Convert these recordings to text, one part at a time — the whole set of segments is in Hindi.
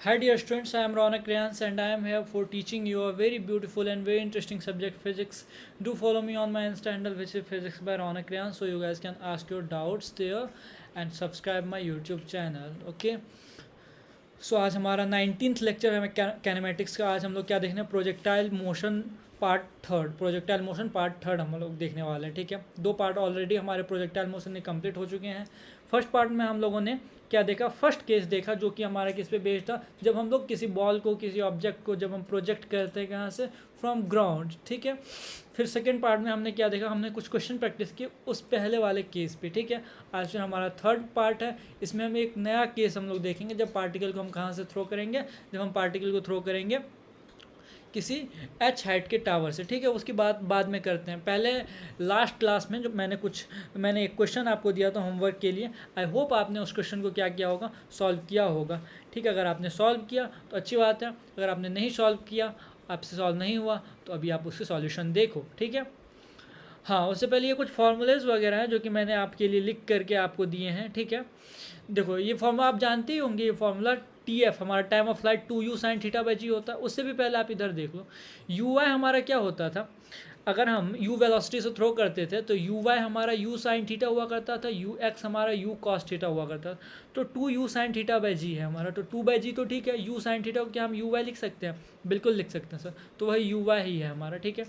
Hi dear students, I am Ronak Rayans and I am here for teaching you a very beautiful and very interesting subject, physics. Do follow me on my Insta handle, which is physics by Ronak Rayans, so you guys can ask your doubts there and subscribe my YouTube channel. Okay. सो आज हमारा 19th लेक्चर है कैनेमेटिक्स का। आज हम लोग क्या देखने projectile motion part third, projectile motion part third हम लोग देखने वाले हैं। ठीक है, दो पार्ट ऑलरेडी हमारे प्रोजेक्टाइल मोशन में कंप्लीट हो चुके हैं। फर्स्ट पार्ट में हम लोगों ने क्या देखा, फर्स्ट केस देखा जो कि हमारा किस पे बेस्ड था, जब हम लोग किसी बॉल को, किसी ऑब्जेक्ट को जब हम प्रोजेक्ट करते हैं कहाँ से, फ्रॉम ग्राउंड। ठीक है, फिर सेकेंड पार्ट में हमने क्या देखा, हमने कुछ क्वेश्चन प्रैक्टिस किए उस पहले वाले केस पे। ठीक है, आज फिर हमारा थर्ड पार्ट है, इसमें हम एक नया केस हम लोग देखेंगे, जब पार्टिकल को हम कहाँ से थ्रो करेंगे, जब हम पार्टिकल को थ्रो करेंगे किसी एच हाइट के टावर से। ठीक है, उसकी बात बाद में करते हैं। पहले लास्ट क्लास में जो मैंने एक क्वेश्चन आपको दिया था होमवर्क के लिए। आई होप आपने उस क्वेश्चन को क्या किया होगा, सॉल्व किया होगा। ठीक है, अगर आपने सॉल्व किया तो अच्छी बात है, अगर आपने नहीं सॉल्व किया, आपसे सॉल्व नहीं हुआ, तो अभी आप उसके सॉल्यूशन देखो। ठीक है, हाँ, उससे पहले ये कुछ फार्मूलेज वगैरह हैं जो कि मैंने आपके लिए लिख करके आपको दिए हैं। ठीक है, देखो ये फार्मूला आप जानते ही होंगे, ये फार्मूला टी एफ हमारा time of flight 2u sine theta by G होता है। उससे भी पहले आप इधर देख लो, यू वाई हमारा क्या होता था, अगर हम u वेलोसिटी से थ्रो करते थे तो यू वाई हमारा u साइन थीटा हुआ करता था, यू एक्स हमारा u कॉस थीटा हुआ करता था। तो 2u साइन थीटा बाई जी है हमारा, तो 2 बाई जी तो ठीक है, u साइन थीटा को क्या हम u वाई लिख सकते हैं, बिल्कुल लिख सकते हैं सर, तो वही u वाई ही है हमारा। ठीक है,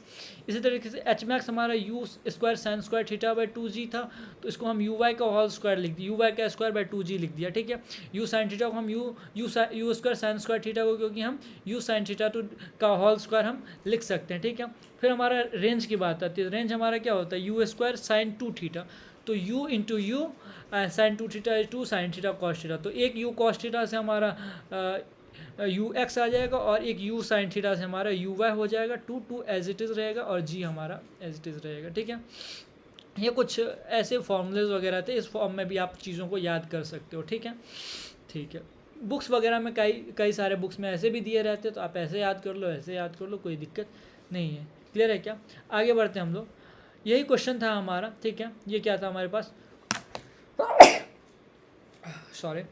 इसी तरीके से एच मैक्स हमारा u square sine square theta by 2g था, तो इसको हम यू वाई का होल स्क्वायर लिख दिया, यू वाई का स्क्वायर बाई 2g लिख दिया। ठीक है, यू साइन थीटा को हम you square sine square theta को, क्योंकि हम यू साइन थीटा का होल स्क्वायर हम लिख सकते हैं। ठीक है, फिर हमारा रेंज की बात आती है, रेंज हमारा क्या होता है, यू स्क्वायर साइन 2 थीटा, तो u into u sine 2 theta is 2 sine theta cos theta, तो एक u कॉस थीटा से हमारा यू एक्स आ जाएगा और एक u साइन थीटा से हमारा यू वाई हो जाएगा, 2 एज इट इज़ रहेगा और g हमारा एज इट इज़ रहेगा। ठीक है, ये कुछ ऐसे फॉर्मूलेज वगैरह थे, इस फॉर्म में भी आप चीज़ों को याद कर सकते हो। ठीक है, ठीक है, बुक्स वगैरह में कई सारे बुक्स में ऐसे भी दिए रहते हैं, तो आप ऐसे याद कर लो, ऐसे याद कर लो, कोई दिक्कत नहीं है। क्लियर है क्या? आगे बढ़ते हैं हम लोग, यही क्वेश्चन था हमारा। ठीक है, ये क्या था हमारे पास, सॉरी,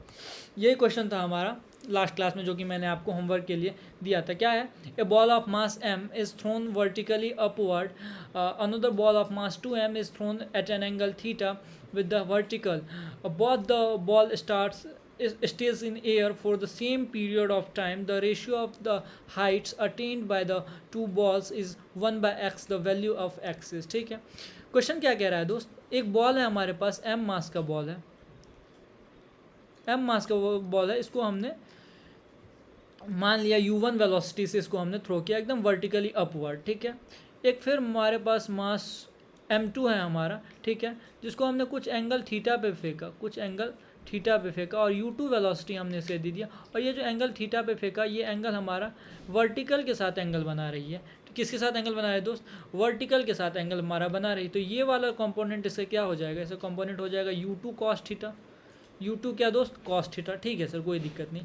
यही क्वेश्चन था हमारा लास्ट क्लास में जो कि मैंने आपको होमवर्क के लिए दिया था। क्या है, a ball of mass m is thrown vertically upward, another ball of mass 2m is thrown at an angle theta with the vertical, both the ball stays in air for the same period of time. The ratio of the heights attained by the two balls is 1/x, the value of x is। ठीक है, क्वेश्चन क्या कह रहा है दोस्त, एक बॉल है हमारे पास, m मास का बॉल है, m मास का बॉल है, इसको हमने मान लिया u1 वेलोसिटी से इसको हमने थ्रो किया एकदम वर्टिकली अपवर्ड। ठीक है, एक फिर हमारे पास मास m2 है हमारा। ठीक है, जिसको हमने कुछ एंगल थीटा पे फेंका, कुछ एंगल थीटा पे फेंका, और u2 वेलोसिटी हमने इसे दे दिया, और ये जो एंगल थीटा पे फेंका, ये एंगल हमारा वर्टिकल के साथ एंगल बना रही है। किसके साथ एंगल बना रही है दोस्त, वर्टिकल के साथ एंगल हमारा बना रही है। तो ये वाला कंपोनेंट इससे क्या हो जाएगा, इससे कंपोनेंट हो जाएगा u2 कॉस थीटा, u2 क्या दोस्त, कॉस थीटा। ठीक है सर, कोई दिक्कत नहीं।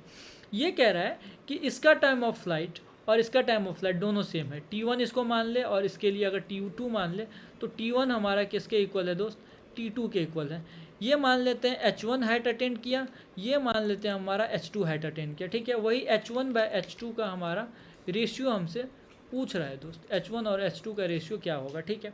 ये कह रहा है कि इसका टाइम ऑफ फ्लाइट और इसका टाइम ऑफ फ्लाइट दोनों सेम है, t1 इसको मान ले और इसके लिए अगर t2 मान ले, तो t1 हमारा किसके इक्वल है दोस्त, t2 के इक्वल है। ये मान लेते हैं h1 हाइट अटेंड किया, ये मान लेते हैं हमारा h2 हाइट अटेंड किया। ठीक है, वही h1 बाय h2 का हमारा रेशियो हमसे पूछ रहा है दोस्त, h1 और h2 का रेशियो क्या होगा। ठीक है,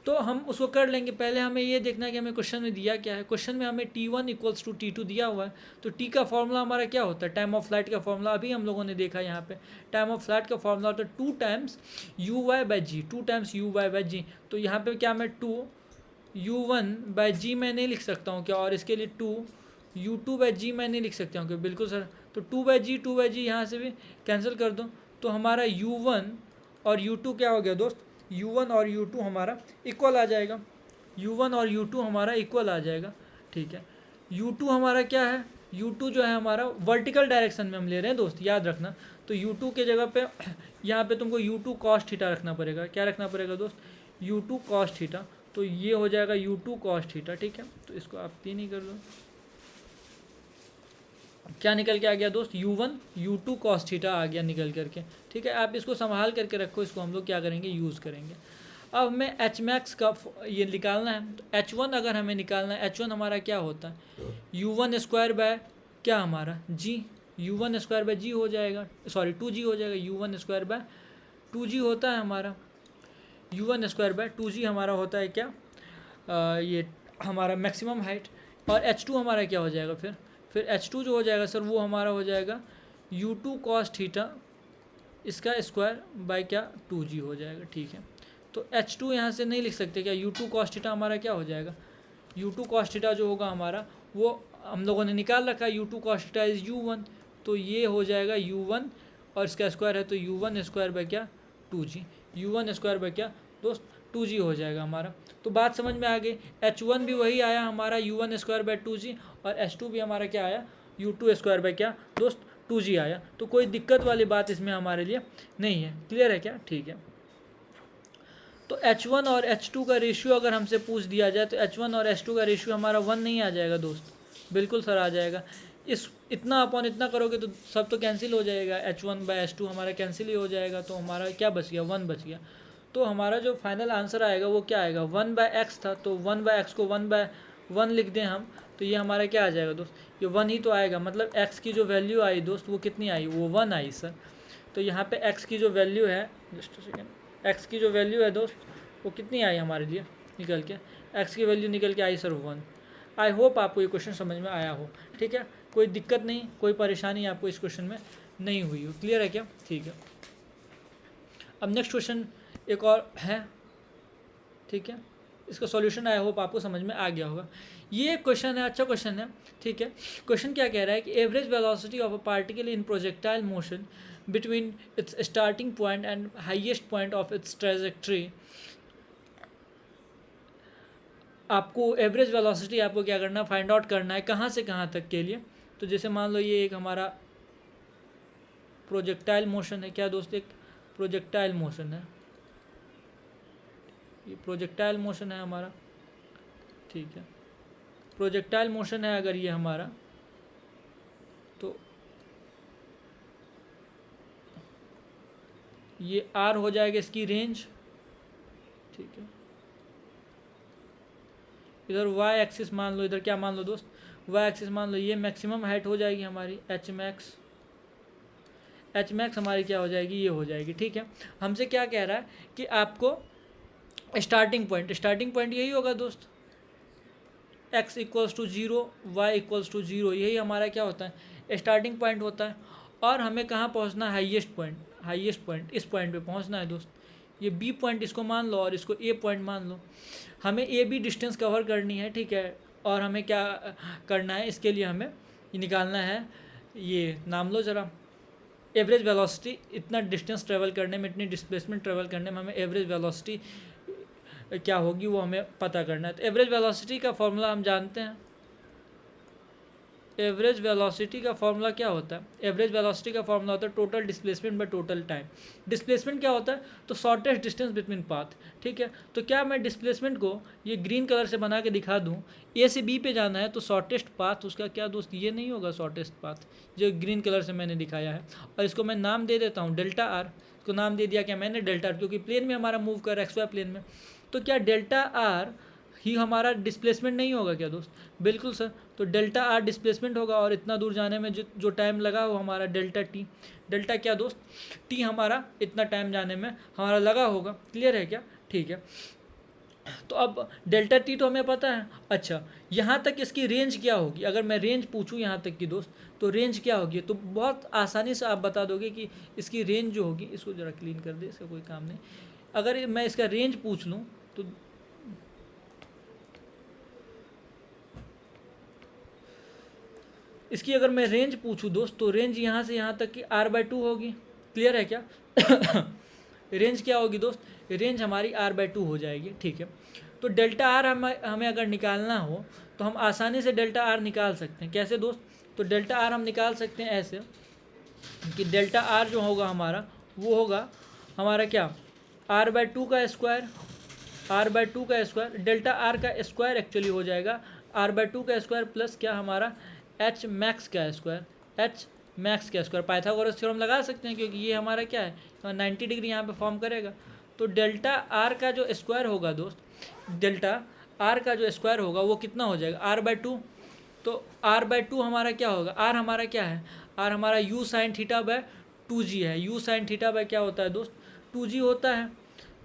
तो हम उसको कर लेंगे। पहले हमें ये देखना है कि हमें क्वेश्चन में दिया क्या है। क्वेश्चन में हमें t1 इक्वल्स टू t2 दिया हुआ है, तो t का फॉर्मूला हमारा क्या होता है, टाइम ऑफ फ्लाइट का फॉर्मूला अभी हम लोगों ने देखा। यहाँ पे टाइम ऑफ फ्लाइट का फॉर्मूला होता है 2 times U Y by G, 2 times U Y by G. तो यहाँ पे क्या मैं 2 u1 बाई जी मैं नहीं लिख सकता हूँ क्या, और इसके लिए 2 u2 बाई जी मैं नहीं लिख सकता हूँ क्या, बिल्कुल सर। तो 2 बाई जी यहाँ से भी कैंसिल कर दो, तो हमारा u1 और u2 क्या हो गया दोस्त, u1 और u2 हमारा इक्वल आ जाएगा, u1 और u2 हमारा इक्वल आ जाएगा। ठीक है, u2 हमारा क्या है, u2 जो है हमारा वर्टिकल डायरेक्शन में हम ले रहे हैं दोस्त, याद रखना। तो u2 के जगह पे यहाँ पे तुमको u2 कॉस थीटा रखना पड़ेगा। क्या रखना पड़ेगा दोस्त, u2 कॉस थीटा, तो ये हो जाएगा u2 कॉस थीटा। ठीक है, तो इसको आप 3 ही कर लो, क्या निकल के आ गया दोस्त, u1 u2 कॉस थीटा आ गया निकल करके। ठीक है, आप इसको संभाल करके रखो, इसको हम लोग क्या करेंगे, यूज़ करेंगे। अब हमें एच मैक्स का ये निकालना है, तो h1 अगर हमें निकालना है, h1 हमारा क्या होता है, u1 स्क्वायर बाय क्या हमारा g, u1 स्क्वायर बाय जी हो जाएगा, सॉरी 2g हो जाएगा, u1 स्क्वायर बाय 2g होता है हमारा, u1 स्क्वायर बाय 2g हमारा होता है क्या, ये हमारा मैक्सिमम हाइट। और h2 हमारा क्या हो जाएगा फिर h2 जो हो जाएगा सर वो हमारा हो जाएगा u2 cos थीटा इसका स्क्वायर बाय क्या 2g हो जाएगा, ठीक है। तो h2 यहाँ से नहीं लिख सकते क्या, u2 cos थीटा हमारा क्या हो जाएगा, u2 cos थीटा जो होगा हमारा वो हम लोगों ने निकाल रखा है, u2 cos theta is u1, तो ये हो जाएगा u1 और इसका स्क्वायर है तो u1 स्क्वायर बाय क्या 2g, u1 स्क्वायर बाय क्या दोस्त 2g हो जाएगा हमारा। तो बात समझ में आ गई, h1 भी वही आया हमारा u1 स्क्वायर बाय 2g और h2 भी हमारा क्या आया u2 स्क्वायर बाय क्या दोस्त 2g आया। तो कोई दिक्कत वाली बात इसमें हमारे लिए नहीं है, क्लियर है क्या, ठीक है। तो h1 और h2 का रेशियो अगर हमसे पूछ दिया जाए तो h1 और h2 का रेशियो हमारा 1 नहीं आ जाएगा दोस्त, बिल्कुल सर आ जाएगा। इस इतना अपॉन इतना करोगे तो सब तो कैंसिल हो जाएगा, h1 बाय h2 हमारा कैंसिल ही हो जाएगा, तो हमारा क्या बच गया 1 बच गया। तो हमारा जो फाइनल आंसर आएगा वो क्या आएगा 1 बाय एक्स था, तो 1 बाय एक्स को 1 बाय 1 लिख दें हम, तो ये हमारा क्या आ जाएगा दोस्त, ये 1 ही तो आएगा, मतलब x की जो वैल्यू आई दोस्त वो कितनी आई, वो 1 आई सर। तो यहाँ पे x की जो वैल्यू है, जस्ट सेकेंड, x की जो वैल्यू है दोस्त वो कितनी आई हमारे लिए निकल के, x की वैल्यू निकल के आई सर 1। आई होप आपको ये क्वेश्चन समझ में आया हो, ठीक है, कोई दिक्कत नहीं, कोई परेशानी आपको इस क्वेश्चन में नहीं हुई हो, क्लियर है क्या, ठीक है। अब नेक्स्ट क्वेश्चन एक और है, ठीक है, इसका सॉल्यूशन आई होप आपको समझ में आ गया होगा। ये क्वेश्चन है, अच्छा क्वेश्चन है, ठीक है। क्वेश्चन क्या कह रहा है कि average velocity of a particle in projectile motion between its starting point and highest point of its trajectory. आपको एवरेज वेलोसिटी आपको क्या करना, फाइंड आउट करना है कहाँ से कहाँ तक के लिए। तो जैसे मान लो ये एक हमारा प्रोजेक्टाइल मोशन है, क्या दोस्त, एक प्रोजेक्टाइल मोशन है, ये प्रोजेक्टाइल मोशन है हमारा, ठीक है, प्रोजेक्टाइल मोशन है अगर ये हमारा, तो ये r हो जाएगा इसकी रेंज, ठीक है। इधर y एक्सिस मान लो, इधर क्या मान लो दोस्त, y एक्सिस मान लो, ये मैक्सिमम हाइट हो जाएगी हमारी h मैक्स, h मैक्स हमारी क्या हो जाएगी, ये हो जाएगी, ठीक है। हमसे क्या कह रहा है कि आपको स्टार्टिंग पॉइंट यही होगा दोस्त, x equals to 0, y equals to 0, यही हमारा क्या होता है स्टार्टिंग पॉइंट होता है। और हमें कहाँ पहुँचना है, हाईएस्ट पॉइंट इस पॉइंट पे पहुँचना है दोस्त। ये b पॉइंट इसको मान लो और इसको a पॉइंट मान लो, हमें ए बी डिस्टेंस कवर करनी है, ठीक है। और हमें क्या करना है, इसके लिए हमें ये निकालना है, ये नाम लो ज़रा, एवरेज वेलोसिटी, इतना डिस्टेंस ट्रेवल करने में, इतनी डिस्प्लेसमेंट ट्रेवल करने में हमें एवरेज वेलोसिटी क्या होगी वो हमें पता करना है। तो एवरेज वेलोसिटी का फॉर्मूला हम जानते हैं, एवरेज वेलोसिटी का फॉर्मूला क्या होता है, एवरेज वेलोसिटी का फॉर्मूला होता है total displacement by total time. Displacement क्या होता है, तो शॉर्टेस्ट डिस्टेंस बिटवीन पाथ, ठीक है। तो क्या मैं डिस्प्लेसमेंट को ये ग्रीन कलर से बना के दिखा दूँ, ए से बी पे जाना है तो शॉर्टेस्ट पाथ उसका क्या दोस्त, ये नहीं होगा शॉर्टेस्ट पाथ जो ग्रीन कलर से मैंने दिखाया है। और इसको मैं नाम दे देता हूँ डेल्टा आर, इसको नाम दे दिया क्या मैंने डेल्टा आर, क्योंकि प्लेन में हमारा मूव कर रहा है एक्स वाई प्लेन में। तो क्या डेल्टा आर ही हमारा डिस्प्लेसमेंट नहीं होगा क्या दोस्त, बिल्कुल सर। तो डेल्टा आर डिस्प्लेसमेंट होगा और इतना दूर जाने में जो टाइम लगा वो हमारा डेल्टा टी, डेल्टा क्या दोस्त टी हमारा इतना टाइम जाने में हमारा लगा होगा, क्लियर है क्या, ठीक है। तो अब डेल्टा टी तो हमें पता है। अच्छा, यहाँ तक इसकी रेंज क्या होगी, अगर मैं रेंज पूछूँ यहाँ तक की दोस्त तो रेंज क्या होगी, तो बहुत आसानी से आप बता दोगे कि इसकी रेंज जो होगी, इसको ज़रा क्लीन कर दे, इसका कोई काम नहीं। अगर मैं इसका रेंज पूछ लूँ तो इसकी अगर मैं रेंज पूछूँ दोस्त तो रेंज यहाँ से यहाँ तक की r/2 होगी, क्लियर है क्या रेंज क्या होगी दोस्त, रेंज हमारी r/2 हो जाएगी, ठीक है। तो डेल्टा आर हमें अगर निकालना हो तो हम आसानी से डेल्टा आर निकाल सकते हैं, कैसे दोस्त, तो डेल्टा आर हम निकाल सकते हैं ऐसे कि डेल्टा आर जो होगा हमारा वो होगा हमारा क्या r/2 का स्क्वायर, r/2 का स्क्वायर, डेल्टा आर का स्क्वायर एक्चुअली हो जाएगा r/2 का स्क्वायर प्लस क्या हमारा h मैक्स का स्क्वायर, h मैक्स का स्क्वायर। पाइथागोरस थ्योरम लगा सकते हैं क्योंकि ये हमारा क्या है 90 डिग्री यहाँ पे फॉर्म करेगा। तो डेल्टा आर का जो स्क्वायर होगा दोस्त, डेल्टा आर का जो स्क्वायर होगा वो कितना हो जाएगा r/2। तो r/2 हमारा क्या होगा, r हमारा क्या है, आर हमारा U sine theta by 2g है। यू साइन थीटा बाय क्या होता है दोस्त, 2g होता है।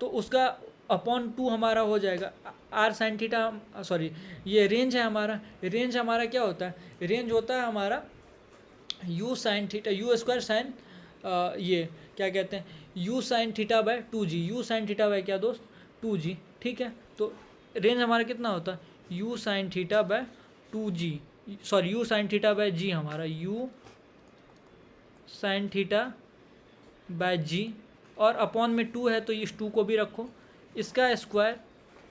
तो उसका अपॉन 2 हमारा हो जाएगा आर साइन थीटा, सॉरी ये रेंज है हमारा। रेंज हमारा क्या होता है, रेंज होता है हमारा U sine theta, you square sign ये क्या कहते हैं, you sine theta by 2g। You sine theta by क्या दोस्त, 2g। ठीक है, तो रेंज हमारा कितना होता है, u sine theta by 2g, sorry you sine theta bye g हमारा, U sine theta bye g, और अपॉन में 2 है तो इस 2 को भी रखो, इसका square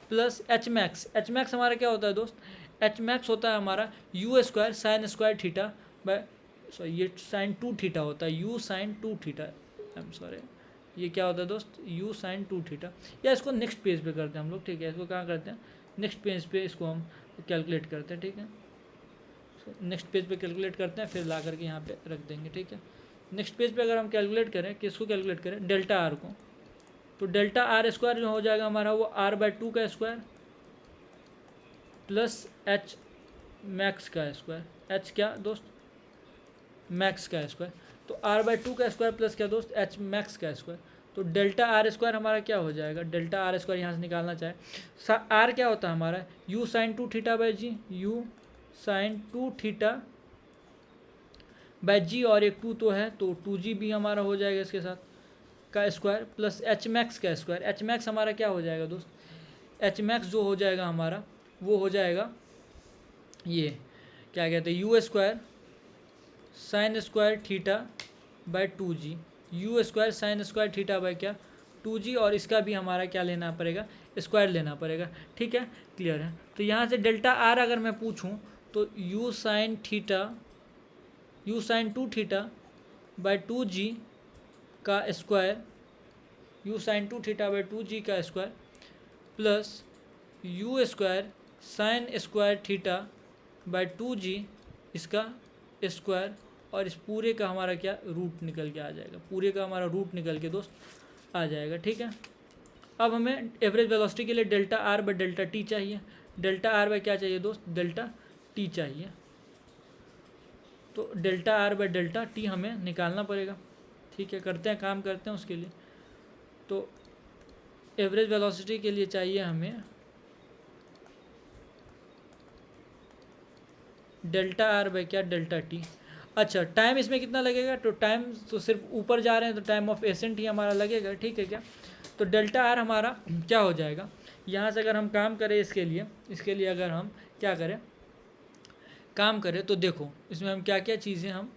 plus H max. H max हमारा क्या होता है दोस्त, एच मैक्स होता है हमारा u square sine square theta by, sorry ये साइन 2 थीटा होता है, u sine 2 theta, I am sorry ये क्या होता है दोस्त, यू साइन 2 थीटा। या इसको नेक्स्ट पेज पे करते हैं हम लोग, ठीक है, इसको कहाँ करते हैं, नेक्स्ट पेज पे इसको हम कैलकुलेट करते हैं। ठीक है, नेक्स्ट पेज पे कैलकुलेट करते हैं, फिर ला करके यहाँ पे रख देंगे। ठीक है, नेक्स्ट पेज पे अगर हम कैलकुलेट करें, किसको कैलकुलेट करें, डेल्टा आर को, तो डेल्टा आर स्क्वायर जो हो जाएगा हमारा वो आर बाय 2 का स्क्वायर प्लस एच मैक्स का स्क्वायर, एच क्या दोस्त, मैक्स का स्क्वायर, तो आर बाय 2 का स्क्वायर प्लस क्या दोस्त, एच मैक्स का स्क्वायर। तो डेल्टा आर स्क्वायर हमारा क्या हो जाएगा, डेल्टा आर स्क्वायर यहाँ से निकालना चाहे, आर क्या होता है हमारा, U sine 2 theta by ji, you sine 2 theta by G, और एक 2 तो है तो 2g भी हमारा हो जाएगा इसके साथ का स्क्वायर प्लस एच मैक्स का स्क्वायर। एच मैक्स हमारा क्या हो जाएगा दोस्त, एच मैक्स जो हो जाएगा हमारा वो हो जाएगा ये क्या कहते हैं, you square sine square theta by 2g, you square sine square theta by क्या 2g, और इसका भी हमारा क्या लेना पड़ेगा, स्क्वायर लेना पड़ेगा। ठीक है, क्लियर है। तो यहाँ से डेल्टा आर अगर मैं पूछूँ तो u sine theta, u sine 2 theta by 2g का square, u sine 2 theta by 2g का square plus u square sine square theta by 2g इसका स्क्वायर, और इस पूरे का हमारा क्या रूट निकल के आ जाएगा, पूरे का हमारा रूट निकल के दोस्त आ जाएगा। ठीक है, अब हमें एवरेज वेलोसिटी के लिए delta R by delta T चाहिए। डेल्टा आर बाय क्या चाहिए दोस्त, डेल्टा टी चाहिए। तो delta R by delta T हमें निकालना पड़ेगा। ठीक है, करते हैं, काम करते हैं उसके लिए। तो एवरेज वेलोसिटी के लिए चाहिए हमें डेल्टा आर बाय क्या, डेल्टा टी। अच्छा, टाइम इसमें कितना लगेगा, तो टाइम तो सिर्फ ऊपर जा रहे हैं तो टाइम ऑफ एसेंट ही हमारा लगेगा। ठीक है क्या, तो डेल्टा आर हमारा क्या हो जाएगा, यहाँ से अगर हम काम करें इसके लिए अगर हम क्या करें, काम करें तो देखो इसमें हम क्या क्या चीज़ें हम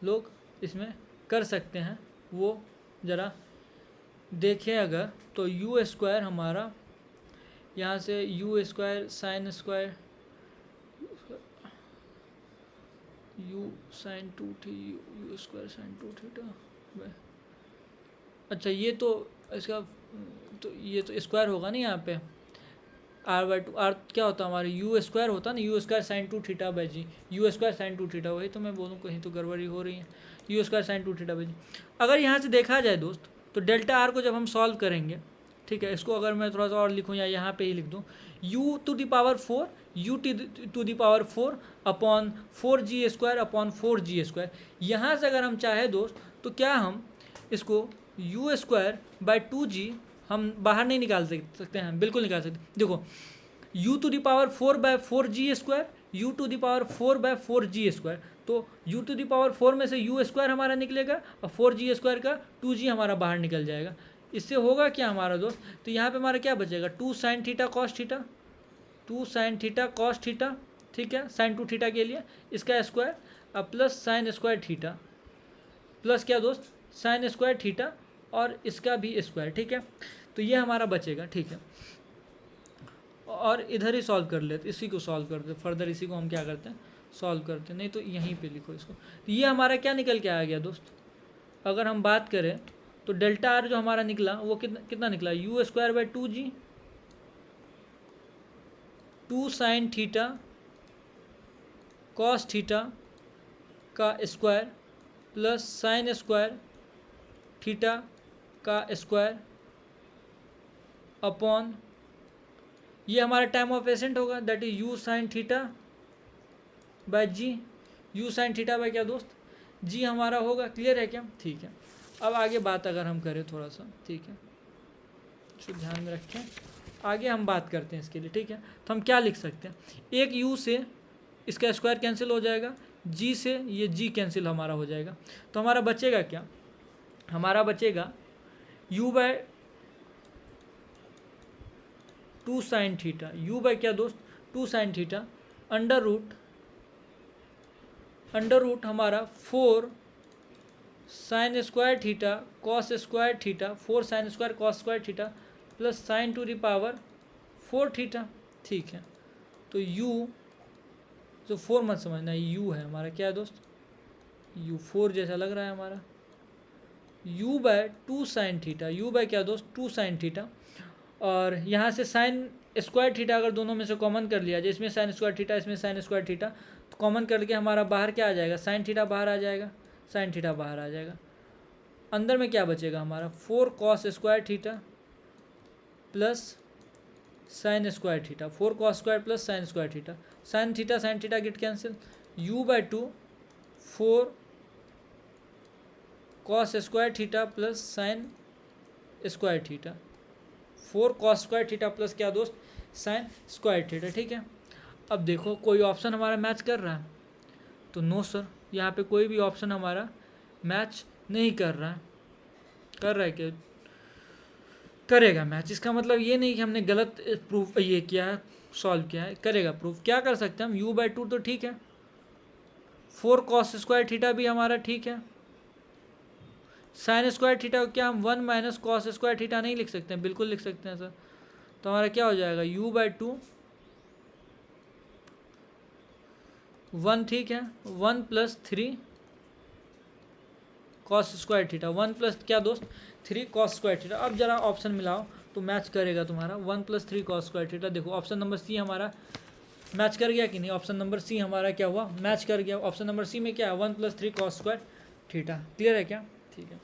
लोग इसमें कर सकते हैं वो ज़रा देखें। अगर तो यू स्क्वायर हमारा यहाँ से u square sine square u sine 2 थी, यू स्क्वायर साइन 2 थीटा, अच्छा ये तो इसका, तो ये तो स्क्वायर होगा ना यहाँ पे, आर बाय 2, आर क्या होता है हमारे यू स्क्वायर होता है ना, u square sine 2 theta by ji, u square sine 2 theta, वही तो मैं बोलूँ कहीं तो गड़बड़ी हो रही है, you square sine 2 theta by G. अगर यहाँ से देखा जाए दोस्त तो डेल्टा आर को जब हम सॉल्व करेंगे, ठीक है, इसको अगर मैं थोड़ा सा और लिखूँ या यहाँ पे ही लिख दूँ, u to the power 4 u to the power 4 upon 4g square upon 4g square. यहाँ से अगर हम चाहे दोस्त तो क्या हम इसको u स्क्वायर बाय 2g हम बाहर नहीं निकाल सकते हैं, बिल्कुल निकाल सकते। देखो u to the power 4 by 4g square, u to the power 4 by 4g square, तो u टू द पावर 4 में से u स्क्वायर हमारा निकलेगा और 4g स्क्वायर का 2g हमारा बाहर निकल जाएगा। इससे होगा क्या हमारा दोस्त, तो यहाँ पे हमारा क्या बचेगा, 2 sine theta cos theta, 2 sine theta cos theta, ठीक है, साइन 2 थीटा के लिए इसका स्क्वायर अब plus sine square theta plus क्या दोस्त साइन स्क्वायर थीटा और इसका भी स्क्वायर। ठीक है, तो ये हमारा बचेगा। ठीक है, और इधर ही सॉल्व कर लेते, इसी को सॉल्व करते फर्दर, इसी को हम क्या करते हैं सॉल्व करते, नहीं तो यहीं पे लिखो इसको। तो ये हमारा क्या निकल के आ गया दोस्त, अगर हम बात करें तो डेल्टा आर जो हमारा निकला वो कितना निकला, u square by 2g, 2 sine theta cos theta का square plus sine square theta का स्क्वायर अपॉन ये हमारा टाइम ऑफ एसेंट होगा, that is u sine theta by ji, you sine theta by क्या दोस्त जी हमारा होगा। क्लियर है क्या? ठीक है। अब आगे बात अगर हम करें थोड़ा सा, ठीक है, तो ध्यान में रखें, आगे हम बात करते हैं इसके लिए, ठीक है। तो हम क्या लिख सकते हैं, एक यू से इसका स्क्वायर कैंसिल हो जाएगा, जी से ये जी कैंसिल हमारा हो जाएगा, तो हमारा बचेगा क्या, हमारा बचेगा u by 2 sine theta, u by क्या दोस्त, 2 साइन थीटा, अंडर रूट हमारा 4 sine square theta cos square theta, 4 sine square cos square theta plus sine to the power 4 theta. ठीक है, तो u, तो 4 मत समझना, u है हमारा क्या है दोस्त, u 4 जैसा लग रहा है हमारा, u by 2 sine theta, u by क्या दोस्त 2 साइन थीटा, और यहाँ से साइन स्क्वायर थीटा अगर दोनों में से कॉमन कर लिया, जिसमें साइन स्क्वायर थीटा इसमें साइन स्क्वायर थीटा, तो कॉमन करके हमारा बाहर क्या आ जाएगा, साइन थीटा बाहर आ जाएगा, साइन थीटा बाहर आ जाएगा, अंदर में क्या बचेगा हमारा 4 cos square theta plus sine square theta, 4 cos square plus sine square theta, sine theta get cancel, u by 2 4 cos square theta plus sine square theta, 4 cos square theta plus क्या दोस्त साइन स्क्वायर थीटा। ठीक है, अब देखो कोई ऑप्शन हमारा मैच कर रहा है, तो नो सर, यहाँ पे कोई भी ऑप्शन हमारा मैच नहीं कर रहा है, कर रहा है क्या, करेगा मैच, इसका मतलब ये नहीं कि हमने गलत प्रूफ ये किया है, सॉल्व किया है, करेगा प्रूफ। क्या कर सकते हैं हम, u बाय 2 तो ठीक है, 4 कॉस स्क्वायर थीटा भी हमारा ठीक है, साइन स्क्वायर थीटा को क्या हम 1 माइनस कॉस स्क्वायर थीटा नहीं लिख सकते हैं, बिल्कुल लिख सकते हैं सर, तो हमारा क्या हो जाएगा u बाय 2 1, ठीक है, 1 plus 3 cos square theta, 1 plus क्या दोस्त 3 कॉस स्क्वायर थीटा। अब जरा ऑप्शन मिलाओ तो मैच करेगा तुम्हारा 1 प्लस 3 कॉस स्क्वायर थीटा। देखो ऑप्शन नंबर सी हमारा मैच कर गया कि नहीं, ऑप्शन नंबर सी हमारा क्या हुआ, मैच कर गया। ऑप्शन नंबर सी में क्या है 1 plus 3 cos square theta. Clear है क्या? ठीक है,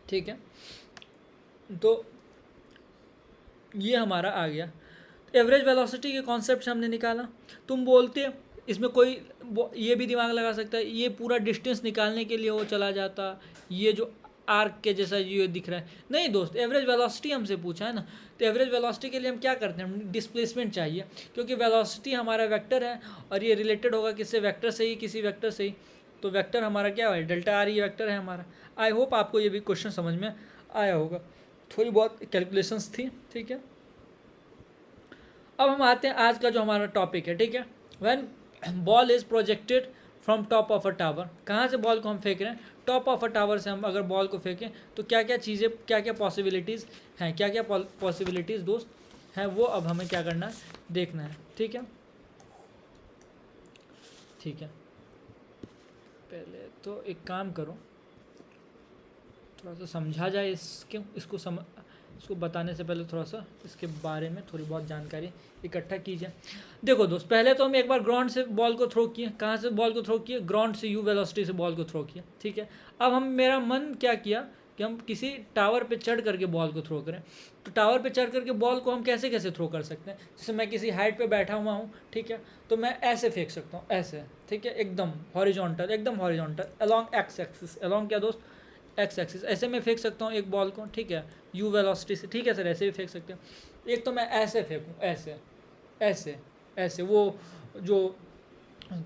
ठीक है, तो ये हमारा आ गया। एवरेज वेलोसिटी के कॉन्सेप्ट से हमने निकाला। तुम बोलते इसमें कोई ये भी दिमाग लगा सकता है, ये पूरा डिस्टेंस निकालने के लिए वो चला जाता, ये जो आर्क के जैसा ये दिख रहा है, नहीं दोस्त, एवरेज वेलोसिटी हमसे पूछा है ना, तो एवरेज वेलोसिटी के लिए हम क्या करते हैं, हम डिस्प्लेसमेंट चाहिए, क्योंकि वेलोसिटी हमारा वेक्टर है और ये रिलेटेड होगा किससे, वेक्टर से ही, किसी वेक्टर से ही, तो वेक्टर हमारा क्या है, डेल्टा आर, ये वेक्टर है हमारा। आई होप आपको ये भी क्वेश्चन समझ में आया होगा, थोड़ी बहुत कैलकुलेशंस थी। ठीक है, अब हम आते हैं आज का जो हमारा टॉपिक है। ठीक है, when ball is projected from top of a tower, कहाँ से बॉल को हम फेंक रहे हैं, टॉप ऑफ अ टावर से हम अगर बॉल को फेंकें तो क्या क्या चीज़ें, क्या क्या पॉसिबिलिटीज़ हैं, क्या क्या पॉसिबिलिटीज़ दोस्त हैं, वो अब हमें क्या करना है, देखना है। ठीक है, ठीक है, पहले तो एक काम करो, थोड़ा सा समझा जाए इसको बताने से पहले थोड़ा सा इसके बारे में थोड़ी बहुत जानकारी इकट्ठा की जाए। देखो दोस्त, पहले तो हम एक बार ग्राउंड से बॉल को थ्रो किए, कहाँ से बॉल को थ्रो किए, ग्राउंड से u वेलोसिटी से बॉल को थ्रो किया। ठीक है, अब हम, मेरा मन क्या किया कि हम किसी टावर पे चढ़ करके बॉल को थ्रो करें, तो टावर पे चढ़ करके बॉल को हम कैसे कैसे थ्रो कर सकते हैं, जैसे मैं किसी हाइट पे बैठा हुआ हूँ, ठीक है, तो मैं ऐसे फेंक सकता हूँ, ऐसे, ठीक है, एकदम हॉरिजॉन्टल, एकदम horizontal along x axis, along क्या दोस्त एक्स एक्सिस, ऐसे मैं फेंक सकता हूँ एक बॉल को। ठीक है, u वेलोसिटी से, ठीक है सर, ऐसे भी फेंक सकते हो। एक तो मैं ऐसे फेंकूँ, ऐसे ऐसे ऐसे, वो जो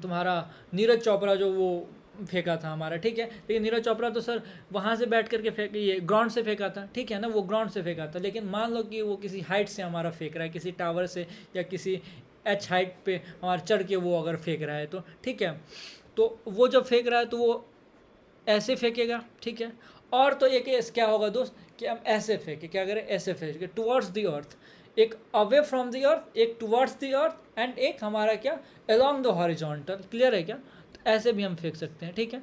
तुम्हारा नीरज चोपड़ा जो वो फेंका था हमारा, ठीक है, लेकिन नीरज चोपड़ा तो सर वहाँ से बैठ करके फेंक, ये ग्राउंड से फेंका था, ठीक है ना, वो ग्राउंड से फेंका था, लेकिन मान लो कि वो किसी हाइट से हमारा फेंक रहा है, किसी टावर से या किसी एच हाइट पे हमारा चढ़ के वो अगर फेंक रहा है तो, ठीक है, तो वो जब फेंक रहा है तो वो ऐसे फेंकेगा। ठीक है, और तो एक क्या होगा दोस्त कि हम ऐसे फेंके, क्या करें, ऐसे फेंके टुवर्ड्स द अर्थ, एक अवे फ्रॉम द अर्थ, एक टुवर्ड्स द अर्थ, एंड एक हमारा क्या अलोंग द हॉरिजॉन्टल। क्लियर है क्या? तो ऐसे भी हम फेंक सकते हैं। ठीक है,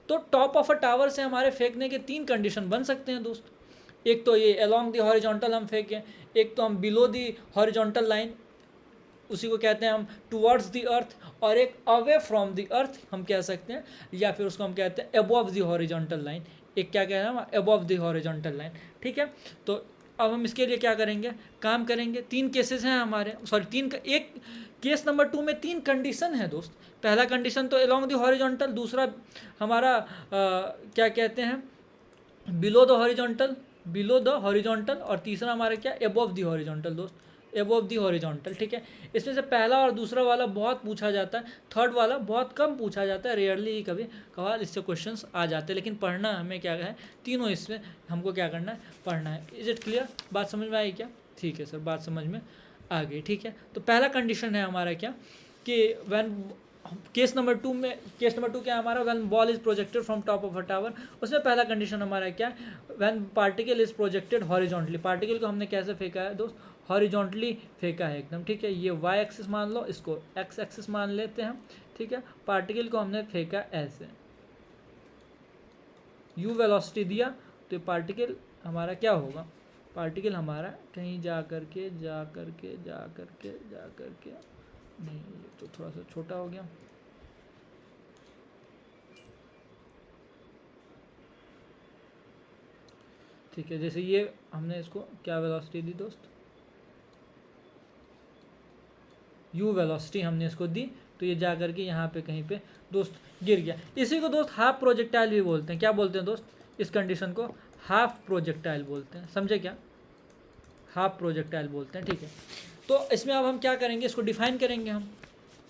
तो टॉप ऑफ अ टावर से हमारे फेंकने के 3 कंडीशन बन सकते हैं दोस्त, एक तो ये अलोंग द हॉरिजॉन्टल हम फेंकें, एक तो हम बिलो द हॉरिजॉन्टल लाइन उसी को कहते हैं हम टुवर्ड्स द अर्थ, और एक अवे फ्रॉम द अर्थ हम कह सकते हैं, या फिर उसको हम कहते हैं अबव द हॉरिजॉन्टल लाइन। एक क्या कह रहे हैं हम, अबव द हॉरिजॉन्टल लाइन, ठीक है। तो अब हम इसके लिए क्या करेंगे, काम करेंगे। 3 केसेस हैं हमारे, सॉरी 3 का, एक केस नंबर 2 में 3 कंडीशन है दोस्त। पहला कंडीशन तो अलोंग द हॉरिजॉन्टल, दूसरा हमारा क्या कहते हैं below the horizontal, below the horizontal, और तीसरा हमारा क्या अबव द हॉरिजॉन्टल दोस्त, अबव द हॉरिजॉन्टल, ठीक है। इसमें से पहला और दूसरा वाला बहुत पूछा जाता है, थर्ड वाला बहुत कम पूछा जाता है, रेयरली ही कभी कभार इससे क्वेश्चंस आ जाते हैं, लेकिन पढ़ना हमें क्या है, तीनों इसमें हमको क्या करना है, पढ़ना है। इज इट क्लियर, बात समझ में आई क्या? ठीक है सर, बात समझ में आ गई, ठीक है। तो पहला कंडीशन है हमारा क्या कि व्हेन केस नंबर 2 में, केस नंबर 2 क्या है हमारा, when ball is projected from top of a tower. उसमें पहला कंडीशन हमारा क्या है, when particle is projected horizontally. Particle को हमने कैसे फेंका है दोस्त, हॉरिजॉन्टली फेंका है एकदम, ठीक है। ये वाई एक्सिस मान लो, इसको एक्स एक्सिस मान लेते हैं, ठीक है। पार्टिकल को हमने फेंका ऐसे, यू वेलोसिटी दिया, तो पार्टिकल हमारा क्या होगा, पार्टिकल हमारा कहीं जा करके नहीं, ये तो थोड़ा सा छोटा हो गया, ठीक है। जैसे ये हमने इसको क्या वेलोसिटी दी दोस्त, यू वेलोसिटी हमने इसको दी, तो ये जा करके यहाँ पे कहीं पे दोस्त गिर गया। इसी को दोस्त हाफ प्रोजेक्टाइल भी बोलते हैं। क्या बोलते हैं दोस्त, इस कंडीशन को हाफ प्रोजेक्टाइल बोलते हैं, समझे क्या, हाफ प्रोजेक्टाइल बोलते हैं, ठीक है। तो इसमें अब हम क्या करेंगे, इसको डिफाइन करेंगे हम।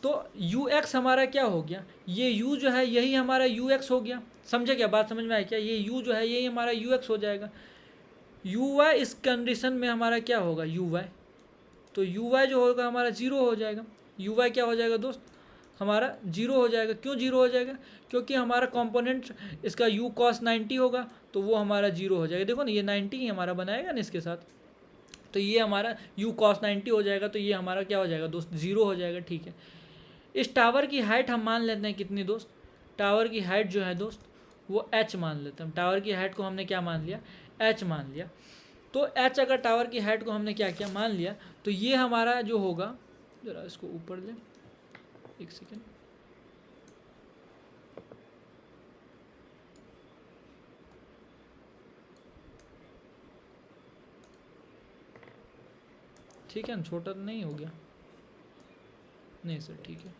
तो यू एक्स हमारा क्या हो गया, ये यू जो है यही हमारा यू एक्स हो गया, समझे क्या, बात समझ में आई क्या, ये यू जो है यही हमारा यू एक्स हो जाएगा। यू वाई इस कंडीशन में हमारा क्या होगा, यू वाई, तो यू वाई जो होगा हमारा 0 हो जाएगा। यू वाई क्या हो जाएगा दोस्त, हमारा 0 हो जाएगा। क्यों 0 हो जाएगा, क्योंकि हमारा कंपोनेंट इसका यू कॉस 90 होगा, तो वो हमारा 0 हो जाएगा। देखो ना, ये 90 ही हमारा बनाएगा ना इसके साथ, तो ये हमारा यू कॉस 90 हो जाएगा, तो ये हमारा क्या हो जाएगा दोस्त, 0 हो जाएगा, ठीक है। इस टावर की हाइट हम मान लेते हैं कितनी दोस्त, टावर की हाइट जो है दोस्त वो h मान लेते हैं। टावर की हाइट को हमने क्या मान लिया, h मान लिया। तो h अगर टावर की हाइट को हमने क्या किया, मान लिया, तो ये हमारा जो होगा, जरा इसको ऊपर ले, एक सेकेंड, ठीक है ना, छोटा तो नहीं हो गया, नहीं सर ठीक है।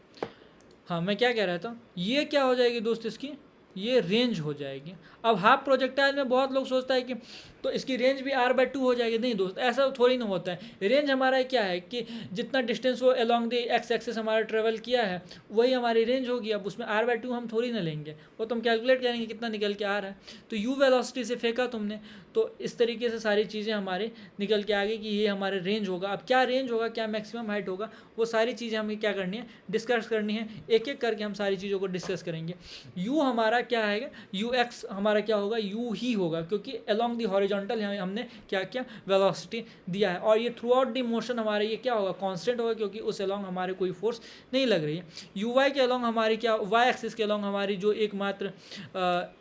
हाँ, मैं क्या कह रहा था, ये क्या हो जाएगी दोस्त, इसकी ये रेंज हो जाएगी। अब हाफ प्रोजेक्टाइल में बहुत लोग सोचता है कि तो इसकी रेंज भी r/2 हो जाएगी, नहीं दोस्त, ऐसा थोड़ी ना होता है। रेंज हमारा क्या है कि जितना डिस्टेंस वो अलोंग द एक्स एक्सिस हमारा ट्रेवल किया है वही हमारी रेंज होगी। अब उसमें r/2 हम थोड़ी ना लेंगे, वो तो हम कैलकुलेट करेंगे कितना निकल के आ रहा है। तो u वेलोसिटी से फेंका तुमने, तो इस तरीके से सारी चीज़ें हमारी निकल के आ गई कि ये हमारे रेंज होगा। अब क्या रेंज होगा, क्या मैक्सिमम हाइट होगा, वो सारी चीज़ें हमें क्या करनी है, डिस्कस करनी है। एक एक करके हम सारी चीज़ों को डिस्कस करेंगे। u हमारा क्या है, यू एक्स हमारा क्या होगा, u ही होगा, क्योंकि अलोंग दी हॉरिजॉन्टल हमने क्या किया, वेलोसिटी दिया है। और ये थ्रू आउट दी मोशन हमारे ये क्या होगा, कांस्टेंट होगा, क्योंकि उस अलोंग हमारे कोई फोर्स नहीं लग रही है। यू वाई के अलोंग हमारी क्या, वाई एक्सिस के अलोंग हमारी जो एकमात्र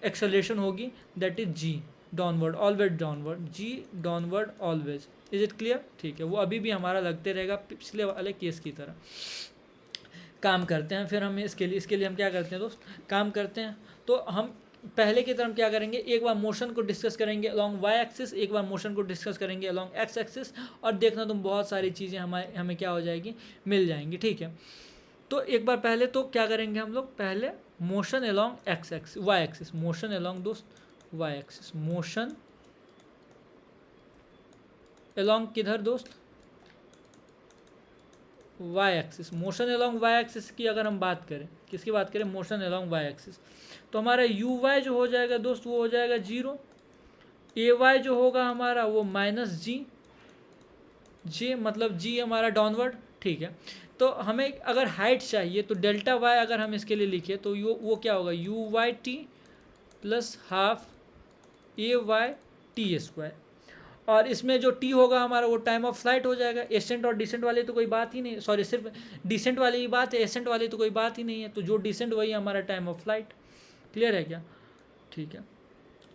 एक्सेलरेशन होगी that is g downward, always downward, g downward always. Is it clear, ठीक है। वो अभी भी हमारा लगते रहेगा पिछले वाले केस की तरह। काम करते हैं फिर हम इसके लिए हम क्या करते हैं दोस्त, काम करते हैं। तो हम पहले की तरह हम क्या करेंगे, एक बार मोशन को डिस्कस करेंगे अलोंग वाई एक्सिस, एक बार मोशन को डिस्कस करेंगे अलोंग एक्स एक्सिस, और देखना तुम बहुत सारी चीज़ें हमें क्या हो जाएगी, मिल जाएंगी, ठीक है। तो एक बार पहले तो क्या करेंगे हम लोग, पहले motion along x axis, y axis, motion along दोस्त वाई एक्सिस, मोशन अलोंग किधर दोस्त, y axis. Motion along y axis की अगर हम बात करें, किसकी बात करें, मोशन अलोंग वाई एक्सिस, तो हमारा यू वाई जो हो जाएगा दोस्त वो हो जाएगा 0, ए वाई जो होगा हमारा वो -g, जे मतलब g हमारा डाउनवर्ड, ठीक है। तो हमें अगर हाइट चाहिए तो डेल्टा वाई अगर हम इसके लिए लिखे तो वो क्या होगा, u y t plus half a y t square. और इसमें जो टी होगा हमारा वो टाइम ऑफ फ्लाइट हो जाएगा। एसेंट और डिसेंट वाली तो कोई बात ही नहीं, सॉरी सिर्फ डिसेंट वाली ही बात है, एसेंट वाली तो कोई बात ही नहीं है। तो जो डिसेंट वही हमारा टाइम ऑफ फ्लाइट। क्लियर है क्या, ठीक है।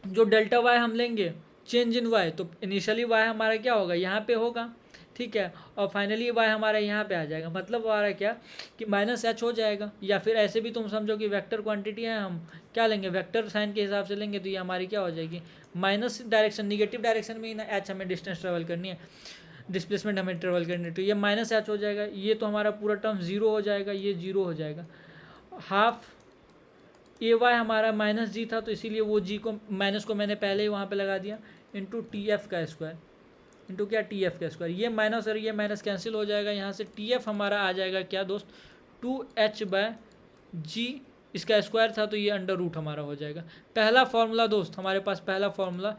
जो डेल्टा वाई हम लेंगे चेंज इन वाई, तो इनिशियली वाई हमारा क्या होगा, यहाँ पे होगा, ठीक है, और फाइनली y हमारा यहाँ पे आ जाएगा। मतलब हमारा क्या कि माइनस एच हो जाएगा, या फिर ऐसे भी तुम समझो कि वेक्टर क्वांटिटी है, हम क्या लेंगे वेक्टर साइन के हिसाब से लेंगे, तो ये हमारी क्या हो जाएगी माइनस डायरेक्शन, निगेटिव डायरेक्शन में ही ना एच हमें डिस्टेंस ट्रेवल करनी है, डिस्प्लेसमेंट हमें ट्रेवल करनी है, तो ये माइनस एच हो जाएगा। ये तो हमारा पूरा टर्म जीरो हो जाएगा, ये जीरो हो जाएगा। हाफ ए वाई हमारा माइनस जी था, तो इसीलिए वो जी को माइनस को मैंने पहले ही वहाँ पे लगा दिया, इंटू टी एफ का स्क्वायर, इंटू क्या टी एफ का स्क्वायर। ये माइनस और ये माइनस कैंसिल हो जाएगा, यहाँ से टी एफ हमारा आ जाएगा क्या दोस्त 2h/g, इसका स्क्वायर था तो ये अंडर रूट हमारा हो जाएगा। पहला फॉर्मूला दोस्त हमारे पास, पहला फॉर्मूला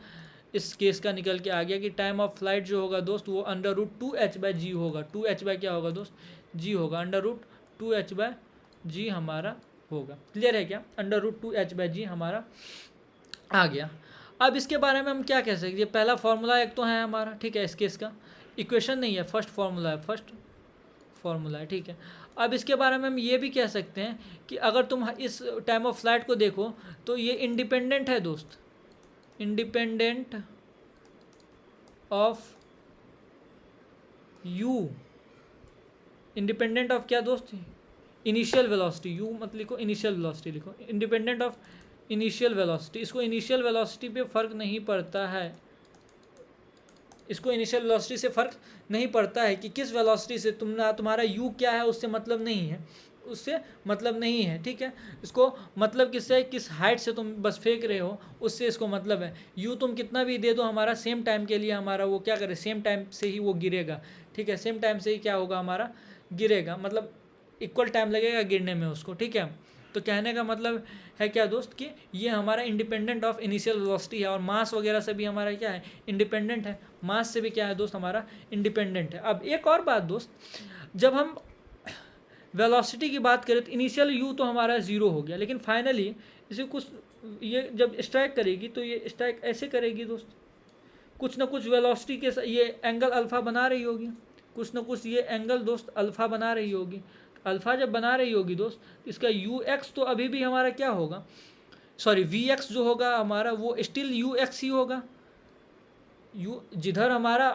इस केस का निकल के आ गया कि टाइम ऑफ फ्लाइट जो होगा दोस्त वो अंडर रूट 2h/g होगा। 2h/ क्या होगा दोस्त g होगा, अंडर रूट 2h/g हमारा होगा। क्लियर है क्या, अंडर रूट 2h/g हमारा आ गया। अब इसके बारे में हम क्या कह सकते हैं, पहला फॉर्मूला एक तो है हमारा, ठीक है, इस केस का इक्वेशन नहीं है, फर्स्ट फॉर्मूला है, फर्स्ट फॉर्मूला है, ठीक है। अब इसके बारे में हम ये भी कह सकते हैं कि अगर तुम इस टाइम ऑफ फ्लाइट को देखो तो ये इंडिपेंडेंट है दोस्त, independent of you, independent of क्या दोस्त इनिशियल वेलोसिटी, यू मत लिखो, इनिशियल वेलोसिटी लिखो, इंडिपेंडेंट ऑफ इनिशियल वेलोसिटी। इसको इनिशियल वेलोसिटी पे फ़र्क नहीं पड़ता है, इसको इनिशियल वेलोसिटी से फ़र्क नहीं पड़ता है कि किस वेलोसिटी से तुम्हारा यू क्या है, उससे मतलब नहीं है, उससे मतलब नहीं है, ठीक है। इसको मतलब किससे, किस हाइट से तुम बस फेंक रहे हो उससे इसको मतलब है। यू तुम कितना भी दे दो हमारा सेम टाइम के लिए हमारा वो क्या करे, सेम टाइम से ही वो गिरेगा, ठीक है, सेम टाइम से ही क्या होगा हमारा गिरेगा, मतलब इक्वल टाइम लगेगा गिरने में उसको, ठीक है। तो कहने का मतलब है क्या दोस्त कि ये हमारा इंडिपेंडेंट ऑफ इनिशियल वेलोसिटी है, और मास वगैरह से भी हमारा क्या है इंडिपेंडेंट है, मास से भी क्या है दोस्त हमारा इंडिपेंडेंट है। अब एक और बात दोस्त, जब हम वेलोसिटी की बात करें तो इनिशियल यू तो हमारा ज़ीरो हो गया, लेकिन फाइनली इसे कुछ ये जब स्ट्राइक करेगी तो ये स्ट्राइक ऐसे करेगी दोस्त, कुछ ना कुछ वेलोसिटी के ये एंगल अल्फ़ा बना रही होगी, कुछ ना कुछ ये एंगल दोस्त अल्फ़ा बना रही होगी। अल्फ़ा जब बना रही होगी दोस्त इसका यू एक्स तो अभी भी हमारा क्या होगा, सॉरी वी एक्स जो होगा हमारा वो स्टिल यू एक्स ही होगा, यू जिधर हमारा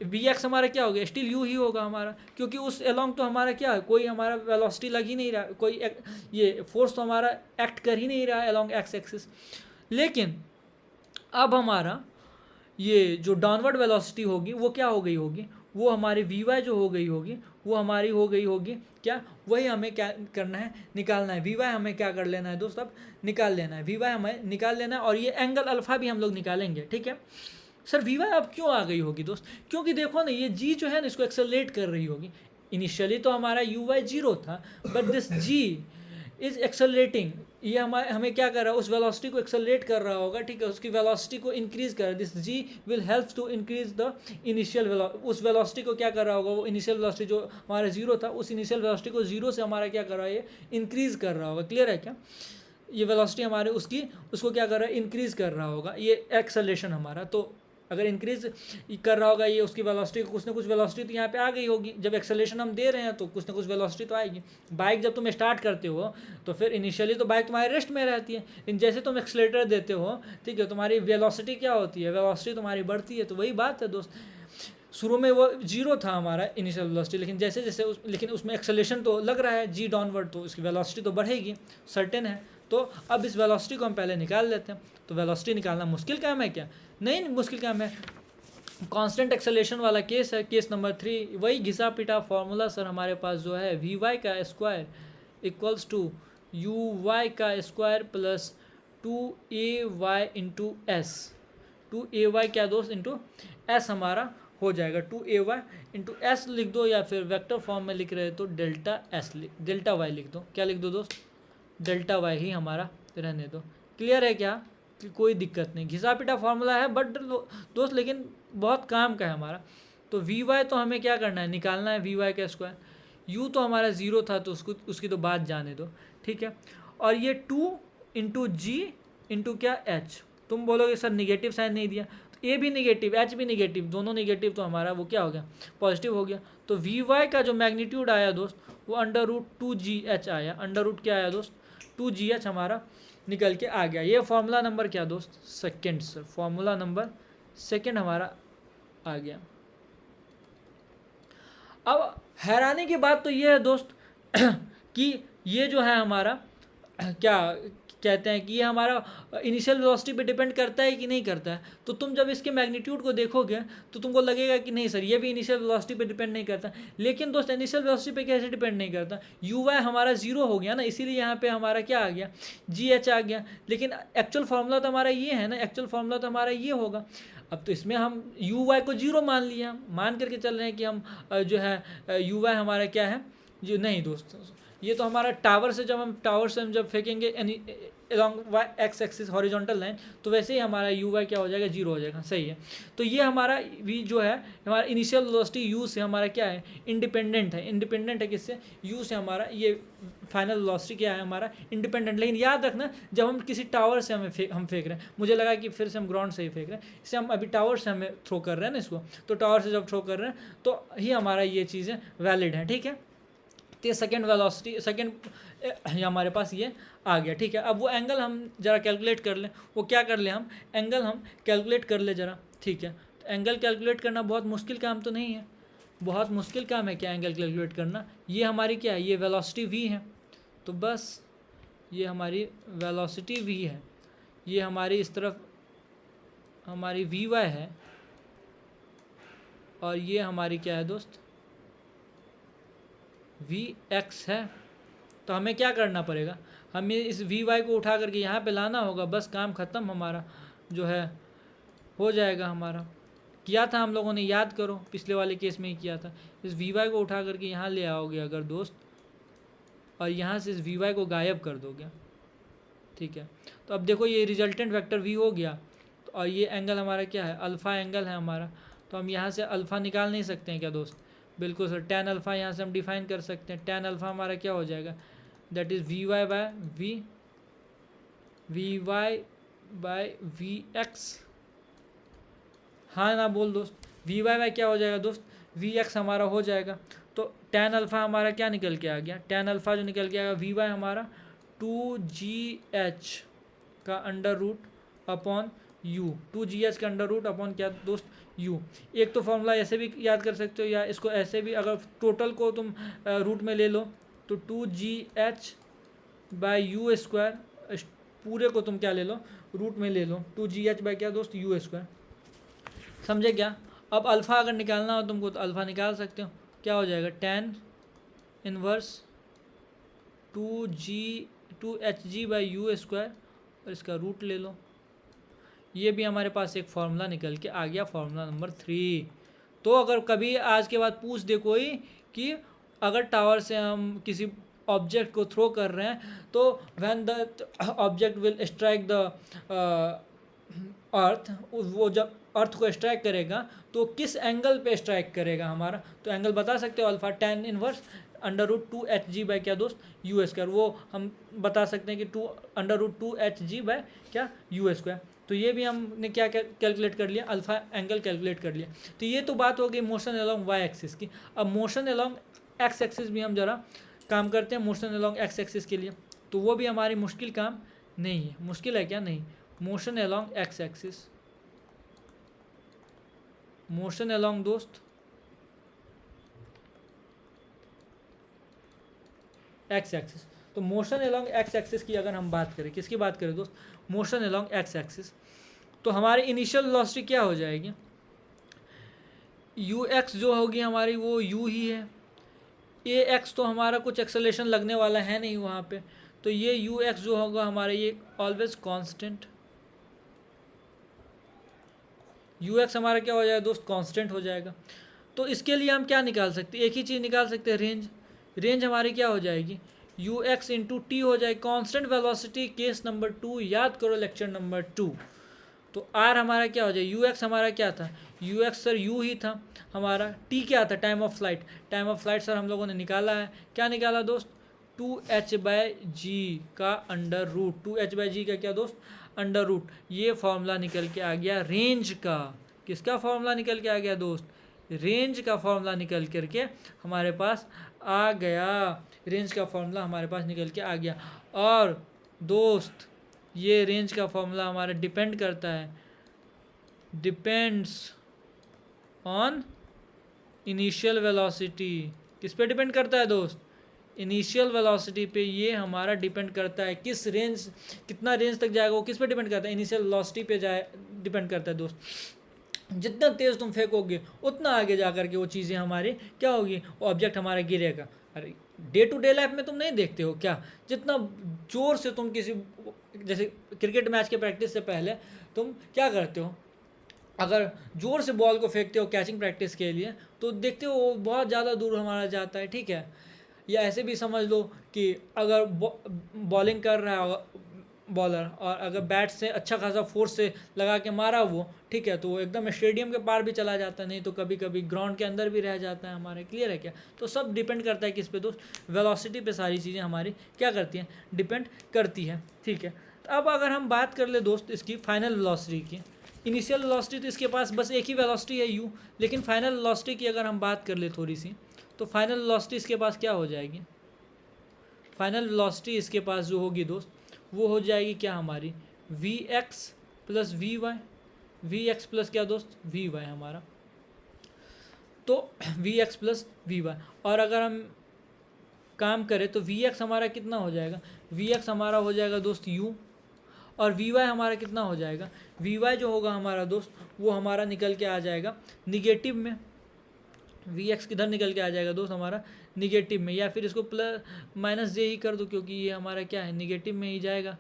वी एक्स हमारा क्या होगा स्टिल यू ही होगा हमारा, क्योंकि उस अलोंग तो हमारा क्या है कोई हमारा वेलोसिटी लग ही नहीं रहा, कोई ये फोर्स तो हमारा एक्ट कर ही नहीं रहा अलोंग एक्स एक्सिस। लेकिन अब हमारा ये जो डाउनवर्ड वेलोसिटी होगी वो क्या हो गई होगी, वो हमारी वी वाई जो हो गई होगी वो हमारी हो गई होगी क्या, वही हमें क्या करना है निकालना है, वी वाई हमें क्या कर लेना है दोस्त अब निकाल लेना है, वी वाई हमें निकाल लेना है, और ये एंगल अल्फ़ा भी हम लोग निकालेंगे, ठीक है। सर वी वाई अब क्यों आ गई होगी दोस्त, क्योंकि देखो ना ये जी जो है ना इसको एक्सेलरेट कर रही होगी, इनिशियली तो हमारा यू वाई जीरो था but this g is accelerating, ये हमें क्या कर रहा है उस वेलोसिटी को एक्सेलरेट कर रहा होगा, ठीक है, उसकी वेलोसिटी को इंक्रीज़ कर, this g will help to increase the initial उस वेलोसिटी को क्या कर रहा होगा, वो इनिशियल वेलोसिटी जो हमारा जीरो था उस इनिशियल वेलोसिटी को जीरो से हमारा क्या कर रहा है ये इंक्रीज़ कर रहा होगा। क्लियर है क्या, ये वेलोसिटी हमारे उसको क्या कर रहा है इंक्रीज़ कर रहा होगा, ये एक्सेलरेशन हमारा, तो अगर इंक्रीज कर रहा होगा ये उसकी वेलोसिटी, कुछ ना कुछ वेलोसिटी तो यहाँ पे आ गई होगी, जब एक्सेलरेशन हम दे रहे हैं तो कुछ ना कुछ वेलोसिटी तो आएगी। बाइक जब तुम स्टार्ट करते हो तो फिर इनिशियली तो बाइक तुम्हारे रेस्ट में रहती है, लेकिन जैसे तुम एक्सेलरेटर देते हो ठीक है तुम्हारी वेलोसिटी क्या होती है, वेलोसिटी तुम्हारी बढ़ती है। तो वही बात है दोस्त, शुरू में वो जीरो था हमारा इनिशियल वेलोसिटी, लेकिन जैसे जैसे लेकिन उसमें एक्सेलरेशन तो लग रहा है जी डाउनवर्ड, तो उसकी वेलोसिटी तो बढ़ेगी, सर्टेन है। तो अब इस वेलोसिटी को हम पहले निकाल लेते हैं। तो वेलोसिटी निकालना मुश्किल काम है क्या, नहीं मुश्किल काम है, कांस्टेंट एक्सेलरेशन वाला केस है, केस नंबर 3। वही घिसा पिटा फॉर्मूला सर हमारे पास जो है वी वाई का square equals to u y का square plus 2ay into s, 2ay क्या दोस्त इंटू एस हमारा हो जाएगा, 2ay इंटू एस लिख दो, या फिर वेक्टर फॉर्म में लिख रहे तो डेल्टा वाई लिख दो। क्या लिख दो दोस्त, डेल्टा वाई ही हमारा रहने दो। क्लियर है क्या, कि कोई दिक्कत नहीं, घिसा पिटा फार्मूला है बट दोस्त लेकिन बहुत काम का है हमारा। तो वी वाई तो हमें क्या करना है निकालना है, वी वाई का स्क्वायर, यू तो हमारा ज़ीरो था तो उसकी तो बात जाने दो, ठीक है। और ये 2 इंटू जी इंटू क्या एच, तुम बोलोगे सर निगेटिव साइन नहीं दिया, तो ए भी निगेटिव एच भी निगेटिव, दोनों निगेटिव, तो हमारा वो क्या हो गया पॉजिटिव हो गया। तो वी वाई का जो मैग्नीट्यूड आया दोस्त वो अंडर रूट 2GH आया, अंडर रूट क्या आया दोस्त 2GH हमारा निकल के आ गया। ये फॉर्मूला नंबर क्या दोस्त second sir, formula number second हमारा आ गया। अब हैरानी की बात तो ये है दोस्त कि ये जो है हमारा क्या कहते हैं कि ये हमारा इनिशियल वेलोसिटी पे डिपेंड करता है कि नहीं करता है। तो तुम जब इसके मैग्नीट्यूड को देखोगे तो तुमको लगेगा कि नहीं सर ये भी इनिशियल वेलोसिटी पे डिपेंड नहीं करता। लेकिन दोस्त इनिशियल वेलोसिटी पे कैसे डिपेंड नहीं करता, यू वाई हमारा जीरो हो गया ना, इसीलिए यहाँ पे हमारा क्या आ गया, जी एच आ गया। लेकिन एक्चुअल फार्मूला तो हमारा ये है ना, एक्चुअल फार्मूला तो हमारा ये होगा। अब तो इसमें हम यू वाई को जीरो मान लिया, मान करके चल रहे हैं कि हम जो है यू वाई हमारा क्या है, जो नहीं दोस्त ये तो हमारा टावर से हम जब फेंकेंगे along y x axis horizontal line, तो वैसे ही हमारा यू वाई क्या हो जाएगा, जीरो हो जाएगा। सही है। तो ये हमारा वी जो है हमारा इनिशियल वेलोसिटी यू से हमारा क्या है, इंडिपेंडेंट है किससे, यू से। हमारा ये फाइनल वेलोसिटी क्या है हमारा, इंडिपेंडेंट। लेकिन याद रखना जब हम किसी टावर से हम फेंक रहे हैं, मुझे लगा कि फिर से हम ग्राउंड से ही फेंक रहे हैं, इससे हम अभी टावर से हमें थ्रो कर रहे हैं ना इसको, तो टावर से जब थ्रो कर रहे हैं तो ही हमारा ये चीज़ें वैलिड हैं। ठीक है। तो ये सेकेंड वेलोसिटी हमारे पास ये आ गया। ठीक है। अब वो एंगल हम ज़रा कैलकुलेट कर लें, वो क्या कर लें हम, एंगल हम कैलकुलेट कर ले ज़रा। ठीक है। तो एंगल कैलकुलेट करना बहुत मुश्किल काम तो नहीं है, बहुत मुश्किल काम है क्या एंगल कैलकुलेट करना। ये हमारी क्या है, ये वेलोसिटी v है, तो बस ये हमारी वेलोसिटी v है, ये हमारी इस तरफ हमारी vy है, और ये हमारी क्या है दोस्त, vx है। तो हमें क्या करना पड़ेगा, हमें इस vy को उठा करके यहाँ पे लाना होगा, बस काम ख़त्म हमारा जो है हो जाएगा। हमारा किया था हम लोगों ने, याद करो पिछले वाले केस में ही किया था। इस vy को उठा करके यहाँ ले आओगे अगर दोस्त, और यहाँ से इस vy को गायब कर दोगे। ठीक है। तो अब देखो ये रिजल्टेंट वेक्टर v हो गया, तो और ये एंगल हमारा क्या है, अल्फ़ा एंगल है हमारा। तो हम यहाँ से अल्फ़ा निकाल नहीं सकते हैं क्या दोस्त, बिल्कुल सर। टेन अल्फ़ा यहाँ से हम डिफाइन कर सकते हैं। टेन अल्फ़ा हमारा क्या हो जाएगा, that is v y by v x. हाँ ना बोल दोस्त, वी वाई क्या हो जाएगा दोस्त, वी एक्स हमारा हो जाएगा। तो टेन अल्फ़ा हमारा क्या निकल के आ गया, टेन अल्फ़ा जो निकल के आएगा वी वाई हमारा 2gh का under root upon you, 2gh का अंडर रूट अपॉन क्या दोस्त, यू। एक तो फॉर्मूला ऐसे भी याद कर सकते हो, या इसको ऐसे भी, अगर टोटल को तुम रूट में ले लो तो 2gh बाई यू स्क्वायर, पूरे को तुम क्या ले लो, रूट में ले लो, 2gh बाई क्या दोस्त, यू स्क्वायर। समझे क्या। अब अल्फ़ा अगर निकालना हो तुमको तो अल्फ़ा निकाल सकते हो, क्या हो जाएगा, tan inverse 2hg by you square, और इसका रूट ले लो। ये भी हमारे पास एक फार्मूला निकल के आ गया, फार्मूला नंबर 3। तो अगर कभी आज के बाद पूछ दे कोई कि अगर टावर से हम किसी ऑब्जेक्ट को थ्रो कर रहे हैं तो when the object will strike the earth, वो जब अर्थ को स्ट्राइक करेगा तो किस एंगल पे स्ट्राइक करेगा हमारा, तो एंगल बता सकते हो alpha tan inverse under root 2hg by क्या दोस्त, यू स्क्वायर। वो हम बता सकते हैं कि अंडर रूट 2hg बाई क्या, यू स्क्वायर। तो ये भी हमने क्या कैलकुलेट कर लिया, अल्फ़ा एंगल कैलकुलेट कर लिया। तो ये तो बात हो गई मोशन अलॉन्ग वाई एक्सिस की। अब मोशन अलॉन्ग एक्स एक्सिस भी हम ज़रा काम करते हैं मोशन अलॉन्ग एक्स एक्सिस के लिए, तो वो भी हमारी मुश्किल काम नहीं है। मुश्किल है क्या, नहीं। Motion along x axis, motion along दोस्त एक्स एक्सिस। तो मोशन अलॉन्ग एक्स एक्सिस की अगर हम बात करें, किसकी बात करें दोस्त, मोशन अलॉन्ग एक्स एक्सिस, तो हमारी इनिशियल वेलोसिटी क्या हो जाएगी, यू एक्स जो होगी हमारी वो यू ही है, ए एक्स तो हमारा कुछ एक्सेलेरेशन लगने वाला है नहीं वहाँ पे, तो ये यू एक्स जो होगा हमारा ये ऑलवेज कांस्टेंट, यू एक्स हमारा क्या हो जाएगा दोस्त, कांस्टेंट हो जाएगा। तो इसके लिए हम क्या निकाल सकते हैं, एक ही चीज़ निकाल सकते हैं, रेंज। रेंज हमारी क्या हो जाएगी, यू एक्स इंटू टी हो जाएगी, कांस्टेंट वेलोसिटी केस नंबर 2, याद करो लेक्चर नंबर 2। तो आर हमारा क्या हो जाए, यू एक्स हमारा क्या था, यू एक्स सर यू ही था हमारा, टी क्या था, time of flight. Time of flight sir हम लोगों ने निकाला है, क्या निकाला दोस्त, 2h/g का अंडर रूट, 2h/g का क्या दोस्त, अंडर रूट। ये फॉर्मूला निकल के आ गया रेंज का, किसका फॉर्मूला निकल के आ गया दोस्त, रेंज का फॉर्मूला निकल करके हमारे पास आ गया, रेंज का फॉर्मूला हमारे पास निकल के आ गया। और दोस्त ये रेंज का फॉर्मूला हमारा डिपेंड करता है, डिपेंड्स ऑन इनिशियल वेलोसिटी किस पे डिपेंड करता है दोस्त, इनिशियल वेलोसिटी पे ये हमारा डिपेंड करता है, किस रेंज कितना रेंज तक जाएगा वो किस पे डिपेंड करता है, इनिशियल वेलोसिटी पे जाए डिपेंड करता है दोस्त। जितना तेज़ तुम फेंकोगे उतना आगे जा करके वो चीज़ें हमारी क्या होगी, ऑब्जेक्ट हमारा गिरेगा। अरे डे टू डे लाइफ में तुम नहीं देखते हो क्या, जितना ज़ोर से तुम किसी, जैसे क्रिकेट मैच के प्रैक्टिस से पहले तुम क्या करते हो, अगर ज़ोर से बॉल को फेंकते हो कैचिंग प्रैक्टिस के लिए तो देखते हो वो बहुत ज़्यादा दूर हमारा जाता है, ठीक है। या ऐसे भी समझ लो कि अगर बॉलिंग कर रहा है बॉलर और अगर बैट से अच्छा खासा फोर्स से लगा के मारा वो, ठीक है, तो वो एकदम स्टेडियम के पार भी चला जाता है, नहीं तो कभी कभी ग्राउंड के अंदर भी रह जाता है हमारे, क्लियर है क्या। तो सब डिपेंड करता है किस पे दोस्त, वेलोसिटी पे सारी चीज़ें हमारी क्या करती हैं, डिपेंड करती है, ठीक है। तो अब अगर हम बात कर ले दोस्त इसकी फाइनल वेलोसिटी की, इनिशियल वेलोसिटी तो इसके पास बस एक ही वेलोसिटी है u, लेकिन फाइनल वेलोसिटी की अगर हम बात कर ले थोड़ी सी, तो फाइनल वेलोसिटी इसके पास क्या हो जाएगी, फाइनल वेलोसिटी इसके पास जो होगी दोस्त वो हो जाएगी क्या हमारी v x plus v y, v x plus क्या दोस्त वी वाई हमारा, तो v x plus v y. और अगर हम काम करें तो वी एक्स हमारा कितना हो जाएगा, वी एक्स हमारा हो जाएगा दोस्त यू, और वी वाई हमारा कितना हो जाएगा, वी वाई जो होगा हमारा दोस्त वो हमारा निकल के आ जाएगा निगेटिव में, वी एक्स किधर निकल के आ जाएगा दोस्त हमारा निगेटिव में, या फिर इसको प्लस माइनस जे ही कर दो क्योंकि ये हमारा क्या है निगेटिव में ही जाएगा।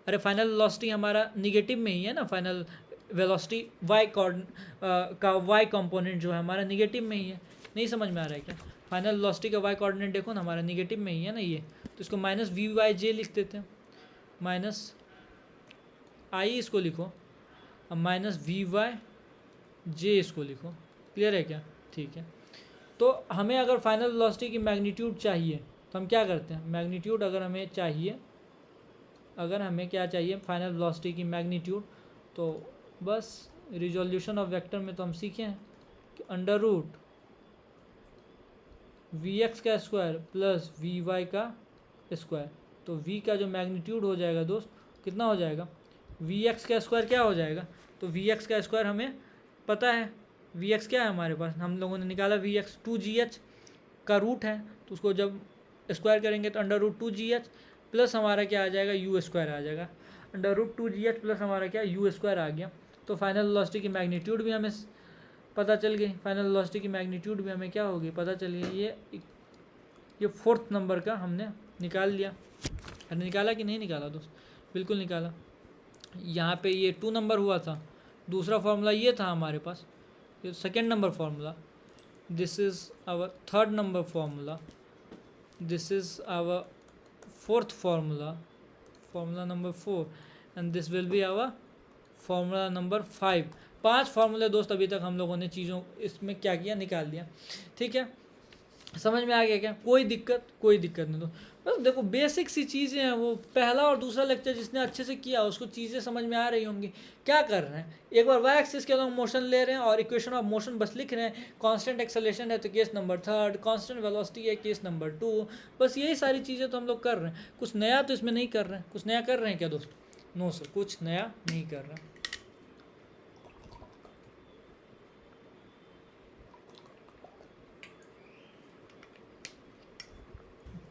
अरे फाइनल वेलोसिटी हमारा निगेटिव में ही है ना, फाइनल वेलोसिटी वाई का वाई कंपोनेंट जो है हमारा निगेटिव में ही है, नहीं समझ में आ रहा है क्या, फाइनल वेलोसिटी का वाई कोऑर्डिनेट देखो ना हमारा निगेटिव में ही है ना ये, तो इसको माइनस वी वाई जे लिख देते हैं, माइनस आई इसको लिखो, अब माइनस वी वाई जे इसको लिखो, क्लियर है क्या, ठीक है। तो हमें अगर फाइनल वेलोसिटी की मैग्नीट्यूड चाहिए तो हम क्या करते हैं, मैग्नीट्यूड अगर हमें चाहिए, अगर हमें क्या चाहिए फाइनल वेलोसिटी की मैग्नीट्यूड, तो बस रिजोल्यूशन ऑफ वेक्टर में तो हम सीखे हैं कि अंडर रूट वी एक्स का स्क्वायर प्लस वी वाई का स्क्वायर, तो वी का जो मैग्नीट्यूड हो जाएगा दोस्त कितना हो जाएगा, वी एक्स का स्क्वायर क्या हो जाएगा, तो वी एक्स का स्क्वायर हमें पता है, वी एक्स क्या है हमारे पास, हम लोगों ने निकाला वी एक्स 2gh का रूट है, तो उसको जब स्क्वायर करेंगे तो अंडर रूट 2gh प्लस हमारा क्या आ जाएगा यू स्क्वायर आ जाएगा, अंडर रूट 2gh प्लस हमारा क्या यू स्क्वायर आ गया। तो फाइनल वेलोसिटी की मैग्नीट्यूड भी हमें पता चल गई, फाइनल वेलोसिटी की मैग्नीट्यूड भी हमें क्या होगी पता चल गई, ये फोर्थ नंबर का हमने निकाल लिया, हमने निकाला कि नहीं निकाला दोस्त, बिल्कुल निकाला। यहाँ पे ये 2 नंबर हुआ था, दूसरा फार्मूला ये था हमारे पास, ये second number formula, this is our third number formula, this is our fourth formula, formula number 4, and this will be our formula number 5। 5 फार्मूले दोस्त अभी तक हम लोगों ने चीज़ों इसमें क्या किया निकाल दिया, ठीक है, समझ में आ गया क्या, कोई दिक्कत नहीं। तो बस देखो बेसिक सी चीज़ें हैं, वो पहला और दूसरा लेक्चर जिसने अच्छे से किया उसको चीज़ें समझ में आ रही होंगी। क्या कर रहे हैं, एक बार वाई एक्सिस के अलॉन्ग मोशन ले रहे हैं और इक्वेशन ऑफ मोशन बस लिख रहे हैं, कांस्टेंट एक्सेलरेशन है तो केस नंबर 3, कांस्टेंट वेलोसिटी है केस नंबर 2, बस यही सारी चीज़ें तो हम लोग कर रहे हैं, कुछ नया तो इसमें नहीं कर रहे हैं। कुछ नया कर रहे हैं क्या दोस्त, नो सर कुछ नया नहीं कर रहे हैं।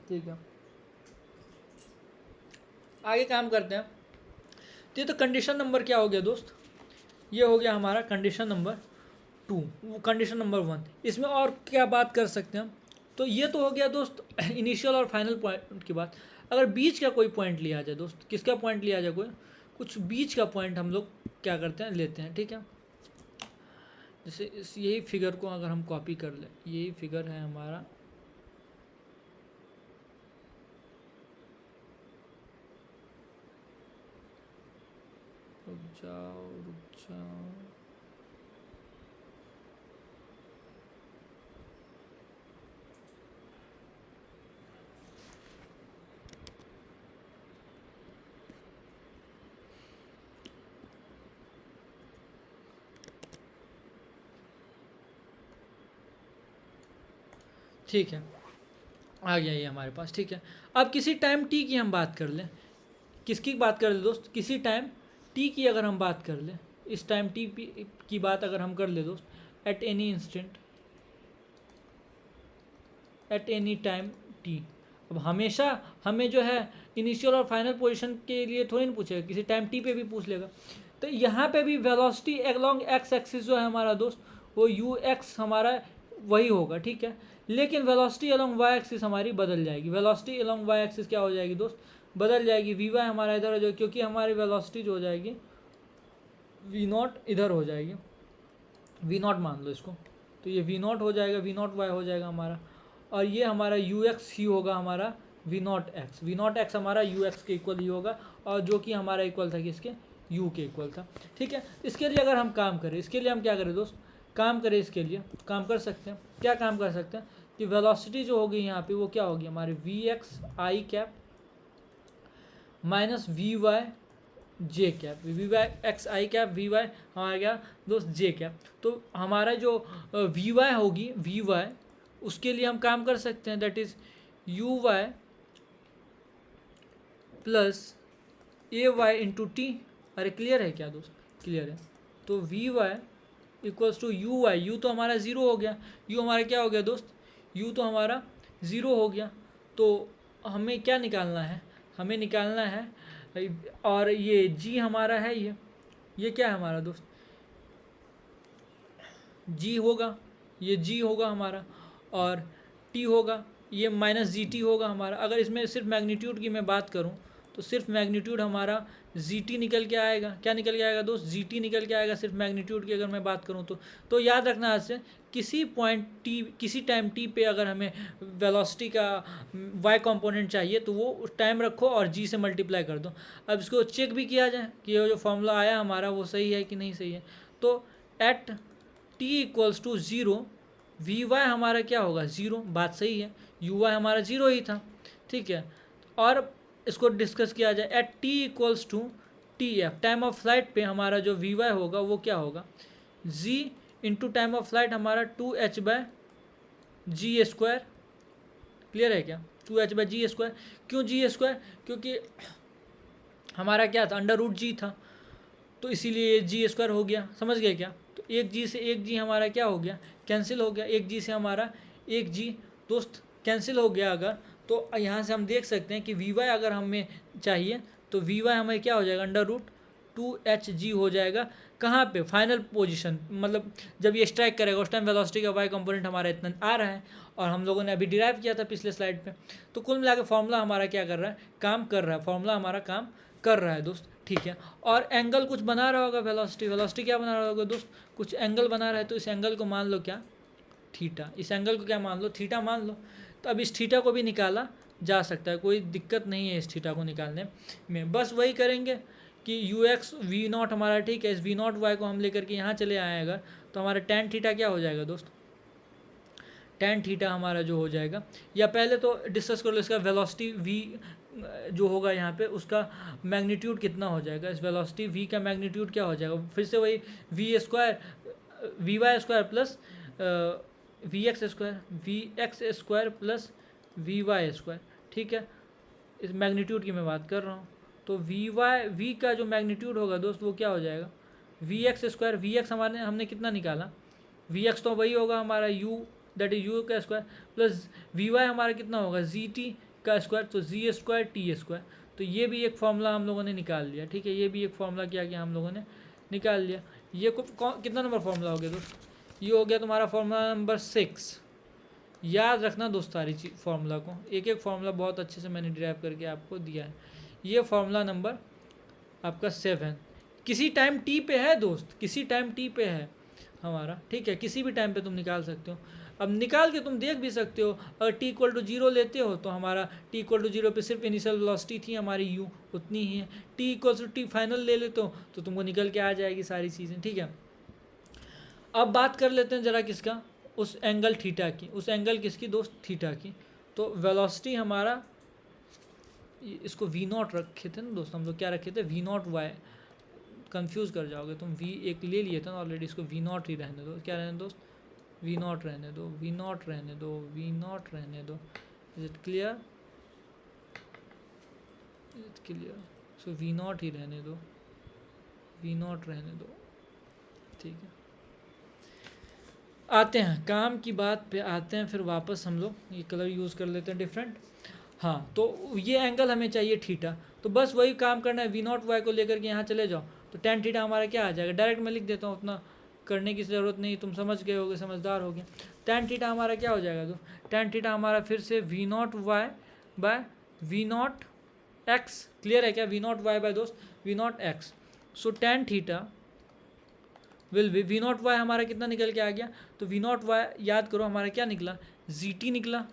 ठीक है, आगे काम करते हैं। तो ये तो कंडीशन नंबर क्या हो गया दोस्त, ये हो गया हमारा कंडीशन नंबर 2, कंडीशन नंबर 1। इसमें और क्या बात कर सकते हैं हम, तो ये तो हो गया दोस्त इनिशियल और फाइनल पॉइंट की बात। अगर बीच का कोई पॉइंट लिया जाए दोस्त, किसका पॉइंट लिया जाए, कोई कुछ बीच का पॉइंट हम लोग क्या करते हैं लेते हैं, ठीक है। जैसे इस यही फिगर को अगर हम कॉपी कर लें, यही फिगर है हमारा, रुक जाओ ठीक है, आ गया ये हमारे पास, ठीक है। अब किसी टाइम टी की हम बात कर लें, किसकी बात कर ले दोस्त, किसी टाइम टी की अगर हम बात कर लें, इस टाइम टी की बात अगर हम कर ले दोस्त, at any instant, at any time T. अब हमेशा हमें जो है इनिशियल और फाइनल पोजीशन के लिए थोड़ी ना पूछेगा, किसी टाइम टी पे भी पूछ लेगा। तो यहाँ पे भी वेलोसिटी अलोंग एक्स एक्सिस जो है हमारा दोस्त, वो यू एक्स हमारा वही होगा, ठीक है। लेकिन वेलोसिटी अलोंग वाई एक्सिस हमारी बदल जाएगी। वेलोसिटी अलोंग वाई एक्सिस क्या हो जाएगी दोस्त, बदल जाएगी। वी वाई हमारा इधर हो जाएगी, क्योंकि हमारी वेलोसिटी जो हो जाएगी वी नॉट इधर हो जाएगी, वी नॉट मान लो इसको। तो ये वी नॉट हो जाएगा, वी नॉट वाई हो जाएगा हमारा, और ये हमारा यू एक्स ही होगा हमारा v not x. V not x हमारा यू एक्स के इक्वल ही होगा, और जो कि हमारा इक्वल था किसके, यू के इक्वल था, ठीक है। इसके लिए अगर हम काम करें, इसके लिए हम क्या करें दोस्त, काम करें, इसके लिए काम कर सकते हैं। क्या काम कर सकते हैं कि वेलोसिटी जो होगी यहाँ पे वो क्या होगी हमारी v x i cap minus v y j cap. V y x i cap, v y हमारा क्या दोस्त जे कैप। तो हमारा जो वी वाई होगी, वी वाई उसके लिए हम काम कर सकते हैं, that is u y plus a y into t. अरे क्लियर है क्या दोस्त, क्लियर है। तो v y equals to u y, u तो हमारा ज़ीरो हो गया, यू हमारा क्या हो गया दोस्त, यू तो हमारा ज़ीरो हो गया। तो हमें क्या निकालना है, हमें निकालना है, और ये जी हमारा है, ये क्या है हमारा दोस्त, जी होगा, ये जी होगा हमारा, और टी होगा, ये माइनस जी टी होगा हमारा। अगर इसमें सिर्फ मैग्नीट्यूड की मैं बात करूं तो सिर्फ मैग्नीट्यूड हमारा जी टी निकल के आएगा। क्या निकल के आएगा दोस्त, जी टी निकल के आएगा सिर्फ मैग्नीट्यूड की अगर मैं बात करूं तो याद रखना आज से, किसी पॉइंट टी, किसी टाइम टी पे अगर हमें वेलोसिटी का वाई कंपोनेंट चाहिए तो वो टाइम रखो और जी से मल्टीप्लाई कर दो। अब इसको चेक भी किया जाए कि ये जो फॉर्मूला आया हमारा वो सही है कि नहीं सही है। तो at t equals to zero v y हमारा क्या होगा, ज़ीरो, बात सही है, यू वाई हमारा ज़ीरो ही था, ठीक है। और इसको डिस्कस किया जाए, at t equals to t f, time of flight पे हमारा जो वी वाई होगा वो क्या होगा, g into time of flight हमारा 2h/g²। क्लियर है क्या, 2h/g²। क्यों g², क्योंकि हमारा क्या था, अंडर रूट जी था, तो इसीलिए ये g² हो गया, समझ गए क्या। तो एक जी से एक जी हमारा क्या हो गया, कैंसिल हो गया, एक जी से हमारा एक जी दोस्त कैंसिल हो गया। अगर तो यहाँ से हम देख सकते हैं कि वी वाई अगर हमें चाहिए तो वी वाई हमें क्या हो जाएगा, अंडर रूट 2h/g हो जाएगा। कहाँ पे, फाइनल पोजीशन, मतलब जब ये स्ट्राइक करेगा उस टाइम वेलोसिटी का वाई कंपोनेंट हमारा इतना आ रहा है, और हम लोगों ने अभी डिराइव किया था पिछले स्लाइड पे। तो कुल मिला के फॉर्मूला हमारा क्या कर रहा है, काम कर रहा है, फॉर्मूला हमारा काम कर रहा है दोस्त, ठीक है। और एंगल कुछ बना रहा होगा, वेलोसिटी क्या बना रहा होगा दोस्त, कुछ एंगल बना रहा है। तो इस एंगल को मान लो क्या, थीटा, इस एंगल को क्या मान लो, थीटा मान लो। तो अब इस थीटा को भी निकाला जा सकता है, कोई दिक्कत नहीं है इस थीटा को निकालने में। बस वही करेंगे कि यू एक्स वी नॉट हमारा, ठीक है, इस वी नॉट वाई को हम लेकर के यहाँ चले आए अगर, तो हमारा टेन थीटा क्या हो जाएगा दोस्त, टेन थीटा हमारा जो हो जाएगा, या पहले तो डिस्कस कर लो इसका वेलोसिटी वी जो होगा यहाँ पे उसका मैग्नीट्यूड कितना हो जाएगा, इस वेलोसिटी वी का मैग्नीट्यूड क्या हो जाएगा, फिर से वही v y square plus v x square plus v y square, ठीक है। इस मैग्नीट्यूड की मैं बात कर रहा हूँ। तो वी का जो मैग्नीट्यूड होगा दोस्त वो क्या हो जाएगा, v x square, v x हमने कितना निकाला, वी एक्स तो वही होगा हमारा यू, दैट इज यू का स्क्वायर, प्लस वी वाई हमारा कितना होगा, जी टी का स्क्वायर, तो जी²टी²। तो ये भी एक फॉर्मूला हम लोगों ने निकाल लिया, ठीक है, ये भी एक फॉर्मूला क्या किया हम लोगों ने निकाल लिया। ये कितना नंबर फॉर्मूला हो गया दोस्त, ये हो गया तुम्हारा फॉर्मूला नंबर 6। याद रखना दोस्त सारी चीज फार्मूला को, एक एक फार्मूला बहुत अच्छे से मैंने डिराइव करके आपको दिया है। ये फार्मूला नंबर आपका 7 किसी टाइम टी पे है दोस्त, किसी टाइम टी पे है हमारा, ठीक है, किसी भी टाइम पे तुम निकाल सकते हो। अब निकाल के तुम देख भी सकते हो, अगर टी इक्वल टू 0 लेते हो तो हमारा टी इक्वल टू 0 पे सिर्फ इनिशियल वेलोसिटी थी हमारी यू, उतनी ही है। T equal to t final ले लेते हो तो तुमको निकल के आ जाएगी सारी चीज़ें, ठीक है। अब बात कर लेते हैं ज़रा किसका, उस एंगल थीटा की, उस एंगल किसकी दोस्त, थीटा की। तो वेलोसिटी हमारा, इसको वी नॉट रखे थे ना दोस्त हम लोग, क्या रखे थे, वी नॉट वाई, कंफ्यूज कर जाओगे तुम, वी एक ले लिए थे ना ऑलरेडी, इसको वी नॉट ही रहने दो, क्या रहने दोस्त, वी नॉट रहने दो, वी नॉट रहने दो, वी नॉट रहने दो। Is it clear, is it clear, so v not ही रहने दो, वी नॉट रहने दो, ठीक है। आते हैं काम की बात पे, आते हैं फिर वापस हम लोग ये कलर यूज़ कर लेते हैं डिफरेंट। हाँ, तो ये एंगल हमें चाहिए थीटा, तो बस वही काम करना है, वी नॉट वाई को लेकर के यहाँ चले जाओ, तो टेन थीटा हमारा क्या आ जाएगा, डायरेक्ट मैं लिख देता हूँ, उतना करने की ज़रूरत नहीं, तुम समझ गए होगे, समझदार हो गए। टेन थीटा हमारा क्या हो जाएगा, तो टेन थीटा हमारा फिर से v not y by v not x, clear है क्या, वी नॉट वाई बाय दोस्त v not x, so tan theta will be v not y हमारा कितना निकल के आ गया, तो वी नॉट वाई याद करो हमारा क्या निकला, जी टी निकला,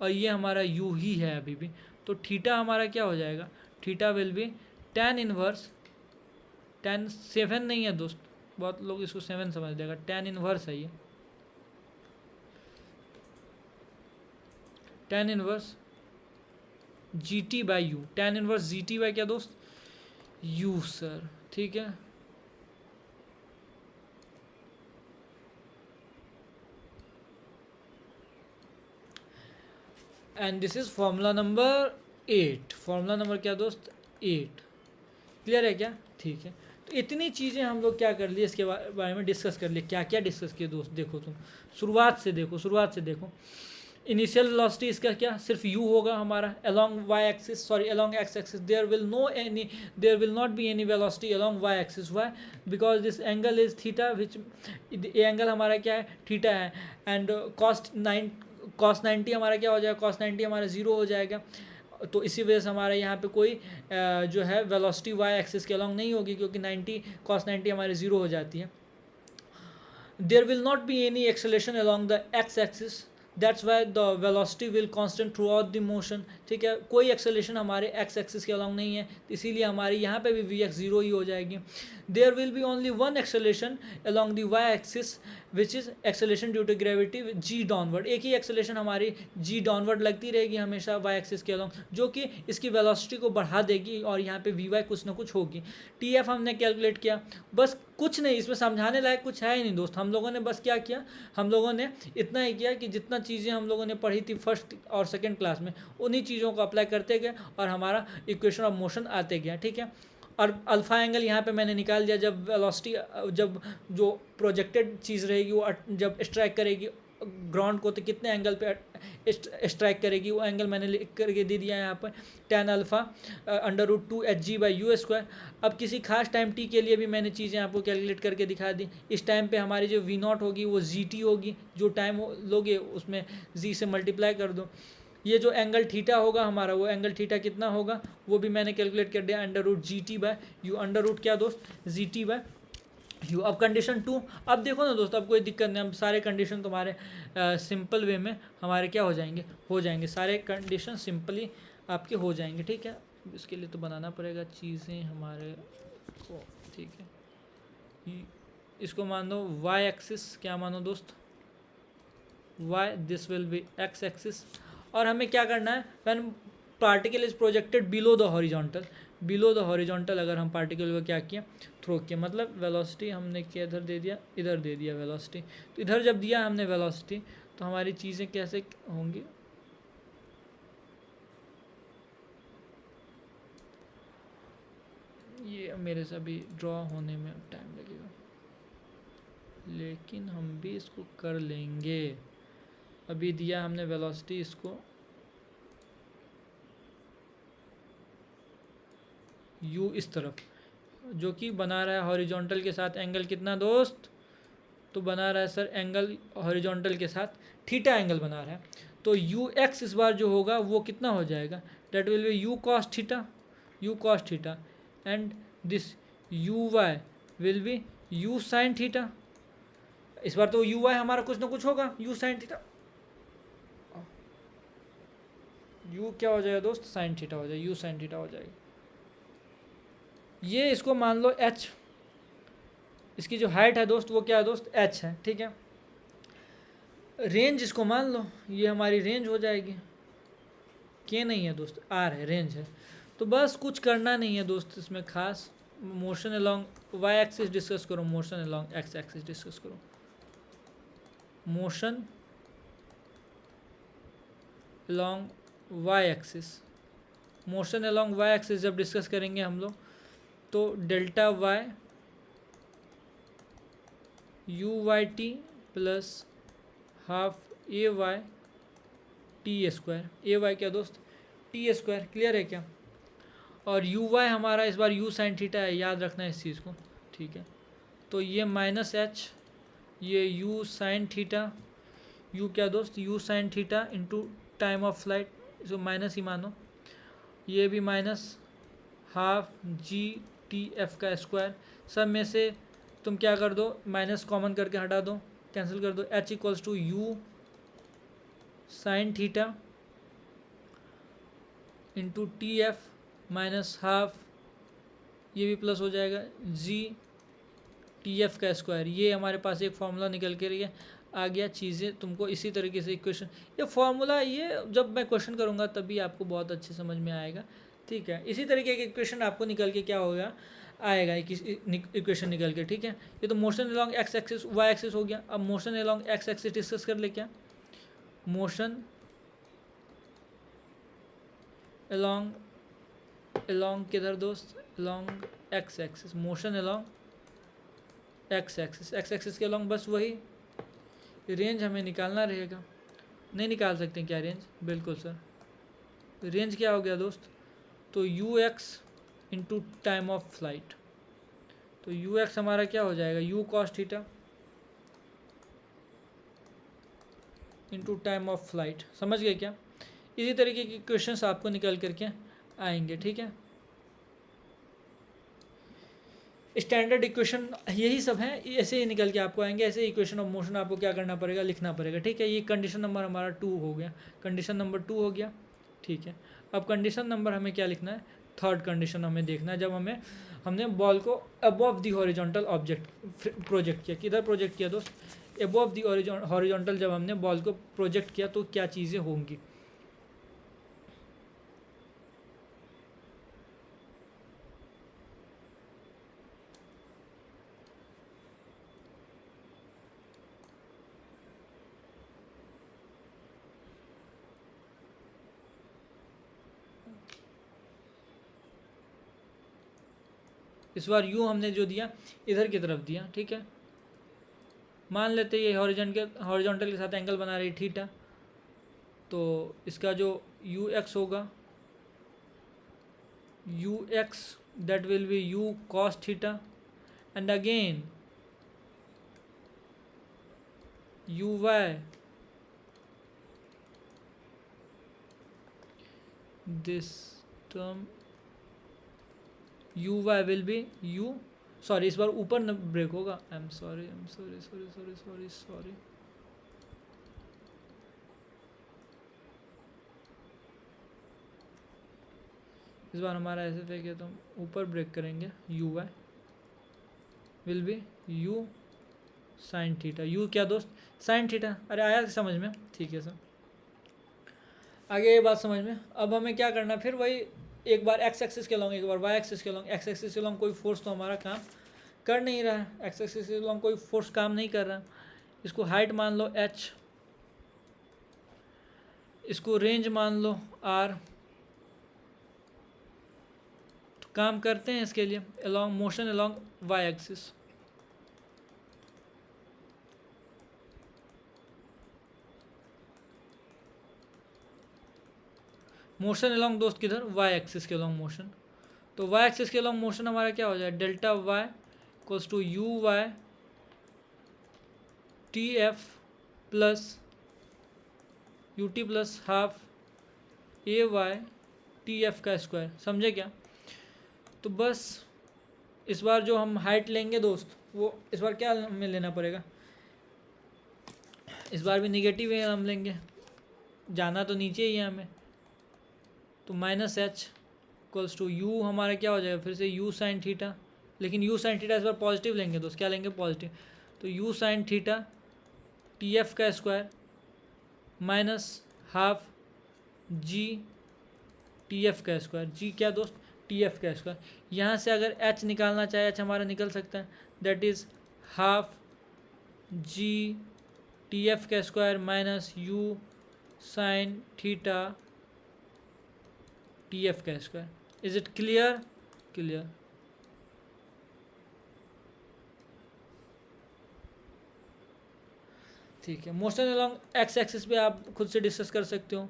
और ये हमारा यू ही है अभी भी, तो थीटा हमारा क्या हो जाएगा, theta will B tan inverse, ten seven नहीं है दोस्त, बहुत लोग इसको सेवन समझ लेगा, टेन इनवर्स है ये, tan inverse G T by you, tan inverse G T by क्या दोस्त, यू सर, ठीक है। And this is formula number 8, formula number क्या दोस्त 8, क्लियर है क्या, ठीक है। तो इतनी चीज़ें हम लोग क्या कर लिए, इसके बारे में डिस्कस कर लिए, क्या क्या डिस्कस किए दोस्त, देखो तुम शुरुआत से देखो, शुरुआत से देखो। इनिशियल वेलोसिटी इसका क्या, सिर्फ u होगा हमारा along y axis, sorry along x axis, there will not be any velocity along y axis, y because this angle is theta, which ये एंगल हमारा क्या है, थीटा है, एंड कॉस 90 हमारा क्या हो जाएगा, कॉस 90 हमारा 0 हो जाएगा, तो इसी वजह से हमारे यहाँ पे कोई जो है वेलोसिटी y एक्सिस के अलोंग नहीं होगी, क्योंकि 90 कॉस 90 हमारे 0 हो जाती है। There will not be any acceleration along the x axis, that's why the velocity will constant throughout the motion, ठीक है, कोई एक्सेलेरेशन हमारे x एक्सिस के अलोंग नहीं है, तो इसीलिए हमारी यहाँ पे भी वी एक्स जीरो ही हो जाएगी। There will be only one acceleration along the y axis which is acceleration due to gravity g downward, एक ही एक्सेलेरेशन हमारी जी डाउनवर्ड लगती रहेगी हमेशा y एक्सिस के अलोंग, जो कि इसकी वेलोसिटी को बढ़ा देगी, और यहाँ पे वी वाई कुछ ना कुछ होगी। टी एफ हमने कैलकुलेट किया, बस कुछ नहीं, इसमें समझाने लायक कुछ है ही नहीं दोस्त, हम लोगों ने बस क्या किया, हम लोगों ने इतना ही किया कि जितना चीज़ें हम लोगों ने पढ़ी थी फर्स्ट और सेकंड क्लास में, उन्हीं चीज़ों को अप्लाई करते गए और हमारा इक्वेशन ऑफ मोशन आते गया, ठीक है। और अल्फ़ा एंगल यहाँ पे मैंने निकाल दिया, जब वेलोसिटी, जब जो प्रोजेक्टेड चीज़ रहेगी वो जब स्ट्राइक करेगी ग्राउंड को, तो कितने एंगल पे स्ट्राइक करेगी, वो एंगल मैंने लिख करके दे दिया है यहाँ पर, tan alpha √2 Hg by you square. अब किसी खास टाइम t के लिए भी मैंने चीज़ें आपको कैलकुलेट करके दिखा दी, इस टाइम पे हमारी जो v नॉट होगी वो gt होगी, जो टाइम लोगे उसमें z से मल्टीप्लाई कर दो, ये जो एंगल थीटा होगा हमारा, वो एंगल थीटा कितना होगा वो भी मैंने कैलकुलेट कर दिया, √GT बाय यू, √ क्या दोस्त GT बाय यू। अब कंडीशन 2, अब देखो ना दोस्त, अब कोई दिक्कत नहीं, अब सारे कंडीशन तुम्हारे सिंपल वे में हमारे क्या हो जाएंगे, सारे कंडीशन सिंपली आपके हो जाएंगे, ठीक है। इसके लिए तो बनाना पड़ेगा चीज़ें हमारे को, ठीक है। इसको मान दो y एक्सिस, क्या मानो दोस्त y, this will B x axis, और हमें क्या करना है, when particle is projected below the horizontal, below the horizontal अगर हम पार्टिकल को क्या किया, थ्रो किया, मतलब वेलोसिटी हमने क्या इधर दे दिया, इधर दे दिया वेलोसिटी, तो इधर जब दिया हमने वेलोसिटी, तो हमारी चीज़ें कैसे होंगी, ये मेरे से अभी ड्रॉ होने में टाइम लगेगा, लेकिन हम भी इसको कर लेंगे। अभी दिया हमने वेलोसिटी इसको u इस तरफ, जो कि बना रहा है हॉरिजॉन्टल के साथ एंगल कितना दोस्त, तो बना रहा है सर एंगल हॉरिजॉन्टल के साथ थीटा एंगल बना रहा है, तो यू एक्स इस बार जो होगा वो कितना हो जाएगा, that will be u cos theta, and this u y will be u sine theta, इस बार तो यू वाई हमारा कुछ ना कुछ होगा, यू साइन थीटा, यू क्या हो जाएगा दोस्त, साइन थीटा हो जाएगा, यू साइन थीटा हो जाएगा। ये इसको मान लो h, इसकी जो हाइट है दोस्त वो क्या है दोस्त h है, ठीक है। रेंज इसको मान लो, ये हमारी रेंज हो जाएगी, k नहीं है दोस्त, r है, रेंज है। तो बस कुछ करना नहीं है दोस्त इसमें खास, motion along y axis discuss करो, motion along x axis discuss करो, motion along y axis, motion along y axis जब डिस्कस करेंगे हम लोग, तो delta y u y t plus half a y t square. A y क्या दोस्त, टी स्क्वायर। क्लियर है क्या? और यू वाई हमारा इस बार यू साइन थीटा है, याद रखना है इस चीज़ को, ठीक है। तो ये माइनस एच, ये यू साइन थीटा, यू क्या दोस्त, you sine theta into time of flight, इसको माइनस ही मानो। ये भी minus half g t f का स्क्वायर। सब में से तुम क्या कर दो, माइनस कॉमन करके हटा दो, कैंसिल कर दो। H equals to u sine theta into t f minus half, ये भी प्लस हो जाएगा, जी टी एफ का स्क्वायर। ये हमारे पास एक फार्मूला निकल के रही है, आ गया। चीज़ें तुमको इसी तरीके से इक्वेशन, ये फार्मूला ये जब मैं क्वेश्चन करूँगा तभी आपको बहुत अच्छे समझ में आएगा, ठीक है। इसी तरीके के इक्वेशन आपको निकल के क्या होगा, आएगा इक्वेशन निकल के, ठीक है। ये तो motion along x axis y axis हो गया। अब motion along x axis discuss कर ले। क्या मोशन अलॉन्ग किधर दोस्त, along x axis, motion along x axis के अलॉन्ग, बस वही रेंज हमें निकालना रहेगा। नहीं निकाल सकते क्या रेंज? बिल्कुल सर। रेंज क्या हो गया दोस्त, तो you x into time of flight. तो यू एक्स हमारा क्या हो जाएगा, you cos theta into time of flight. समझ गए क्या? इसी तरीके के क्वेश्चंस आपको निकल करके आएंगे, ठीक है। स्टैंडर्ड इक्वेशन यही सब है, ऐसे ही निकल के आपको आएंगे। ऐसे इक्वेशन ऑफ मोशन आपको क्या करना पड़ेगा, लिखना पड़ेगा, ठीक है। ये कंडीशन नंबर हमारा 2 हो गया, कंडीशन नंबर 2 हो गया, ठीक है। अब कंडीशन नंबर हमें क्या लिखना है, थर्ड कंडीशन हमें देखना है। जब हमने बॉल को अबव दी हॉरिजॉन्टल ऑब्जेक्ट प्रोजेक्ट किया, किधर प्रोजेक्ट किया दोस्त, अबव दी हॉरिजॉन्टल जब हमने बॉल को प्रोजेक्ट किया तो क्या चीज़ें होंगी। इस बार यू हमने जो दिया इधर की तरफ दिया, ठीक है। मान लेते ये हॉरिजॉन्टल के साथ एंगल बना रही थीटा, तो इसका जो यू एक्स होगा, u x that will be u cos theta, and again u y this term u y will be u, sorry इस बार ऊपर न ब्रेक होगा, आई एम सॉरी इस बार हमारा ऐसे फेंक है तो हम ऊपर ब्रेक करेंगे, u y will be u sine theta. U क्या दोस्त, साइन थीटा। अरे आया समझ में, ठीक है सर। आगे ये बात समझ में। अब हमें क्या करना है, फिर वही एक बार एक्स एक्सिस के लॉन्ग, एक बार वाई एक्सिस के लॉन्ग। एक्स एक्सिस के लॉन्ग कोई फोर्स तो हमारा काम कर नहीं रहा है, एक्स एक्सिस के लॉन्ग कोई फोर्स काम नहीं कर रहा। इसको हाइट मान लो एच, इसको रेंज मान लो आर। तो काम करते हैं इसके लिए, along motion along y axis. Motion along दोस्त किधर, वाई एक्सिस के अलॉन्ग मोशन। तो वाई एक्सिस के अलॉन्ग मोशन हमारा क्या हो जाए, delta y equals to u y t f plus u t plus half a y t f का स्क्वायर। समझे क्या? तो बस इस बार जो हम हाइट लेंगे दोस्त, वो इस बार क्या हमें लेना पड़ेगा, इस बार भी निगेटिव है हम लेंगे, जाना तो नीचे ही है हमें। तो minus h equals to u हमारा क्या हो जाएगा, फिर से यू साइन थीटा, लेकिन यू साइन थीटा इस बार पॉजिटिव लेंगे दोस्त। क्या लेंगे, पॉजिटिव। तो u sine theta t f का square minus half g t f का स्क्वायर। जी क्या दोस्त, टी एफ का स्क्वायर। यहाँ से अगर एच निकालना चाहे, एच हमारा निकल सकता है, that is half g t f का square minus u sine theta t f का square. Is it clear? Clear. ठीक है। मोशन अलॉन्ग एक्स एक्सिस पे आप खुद से डिस्कस कर सकते हो।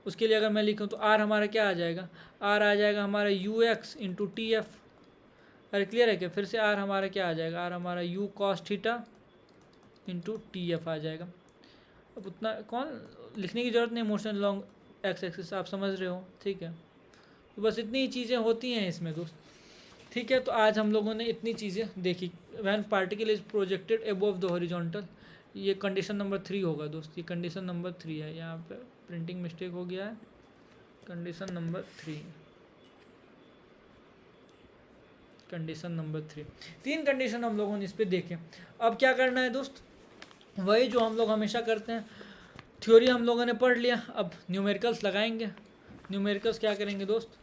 उसके लिए अगर मैं लिखूँ तो आर हमारा क्या आ जाएगा, आर आ जाएगा हमारा u x into t F. अरे क्लियर है क्या, फिर से आर हमारा क्या आ जाएगा, आर हमारा u cos theta into t f आ जाएगा। अब उतना कौन लिखने की ज़रूरत नहीं, मोशन अलॉन्ग एक्स एक्सिस आप समझ रहे हो, ठीक है। तो बस इतनी ही चीज़ें होती हैं इसमें दोस्त, ठीक है। तो आज हम लोगों ने इतनी चीज़ें देखी। When particle is projected above the horizontal, ये कंडीशन नंबर 3 होगा दोस्त, ये कंडीशन नंबर 3 है, यहाँ पे प्रिंटिंग मिस्टेक हो गया है, condition number 3, condition number 3। 3 condition हम लोगों ने इस पर देखे। अब क्या करना है दोस्त, वही जो हम लोग हमेशा करते हैं, थ्योरी हम लोगों ने पढ़ लिया, अब न्यूमेरिकल्स लगाएंगे। न्यूमेरिकल्स क्या करेंगे दोस्त,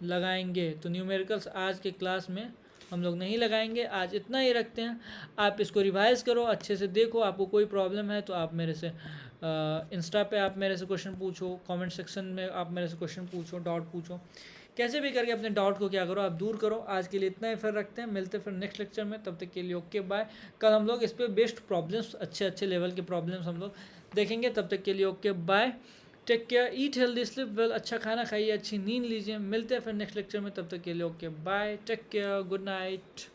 लगाएंगे। तो न्यूमेरिकल्स आज के क्लास में हम लोग नहीं लगाएंगे, आज इतना ही रखते हैं। आप इसको रिवाइज़ करो, अच्छे से देखो, आपको कोई प्रॉब्लम है तो आप मेरे से इंस्टा पे आप मेरे से क्वेश्चन पूछो, कमेंट सेक्शन में आप मेरे से क्वेश्चन पूछो, डाउट पूछो, कैसे भी करके अपने डाउट को क्या करो, आप दूर करो। आज के लिए इतना ही फिर रखते हैं, मिलते फिर नेक्स्ट लेक्चर में, तब तक के लिए ओके बाय। कल हम लोग इस पर बेस्ट प्रॉब्लम्स, अच्छे अच्छे लेवल के प्रॉब्लम्स हम लोग देखेंगे, तब तक के लिए okay bye, take care, eat healthy, sleep well, अच्छा खाना खाइए, अच्छी नींद लीजिए। मिलते हैं फिर नेक्स्ट लेक्चर में, तब तक के लिए okay bye, take care, good night.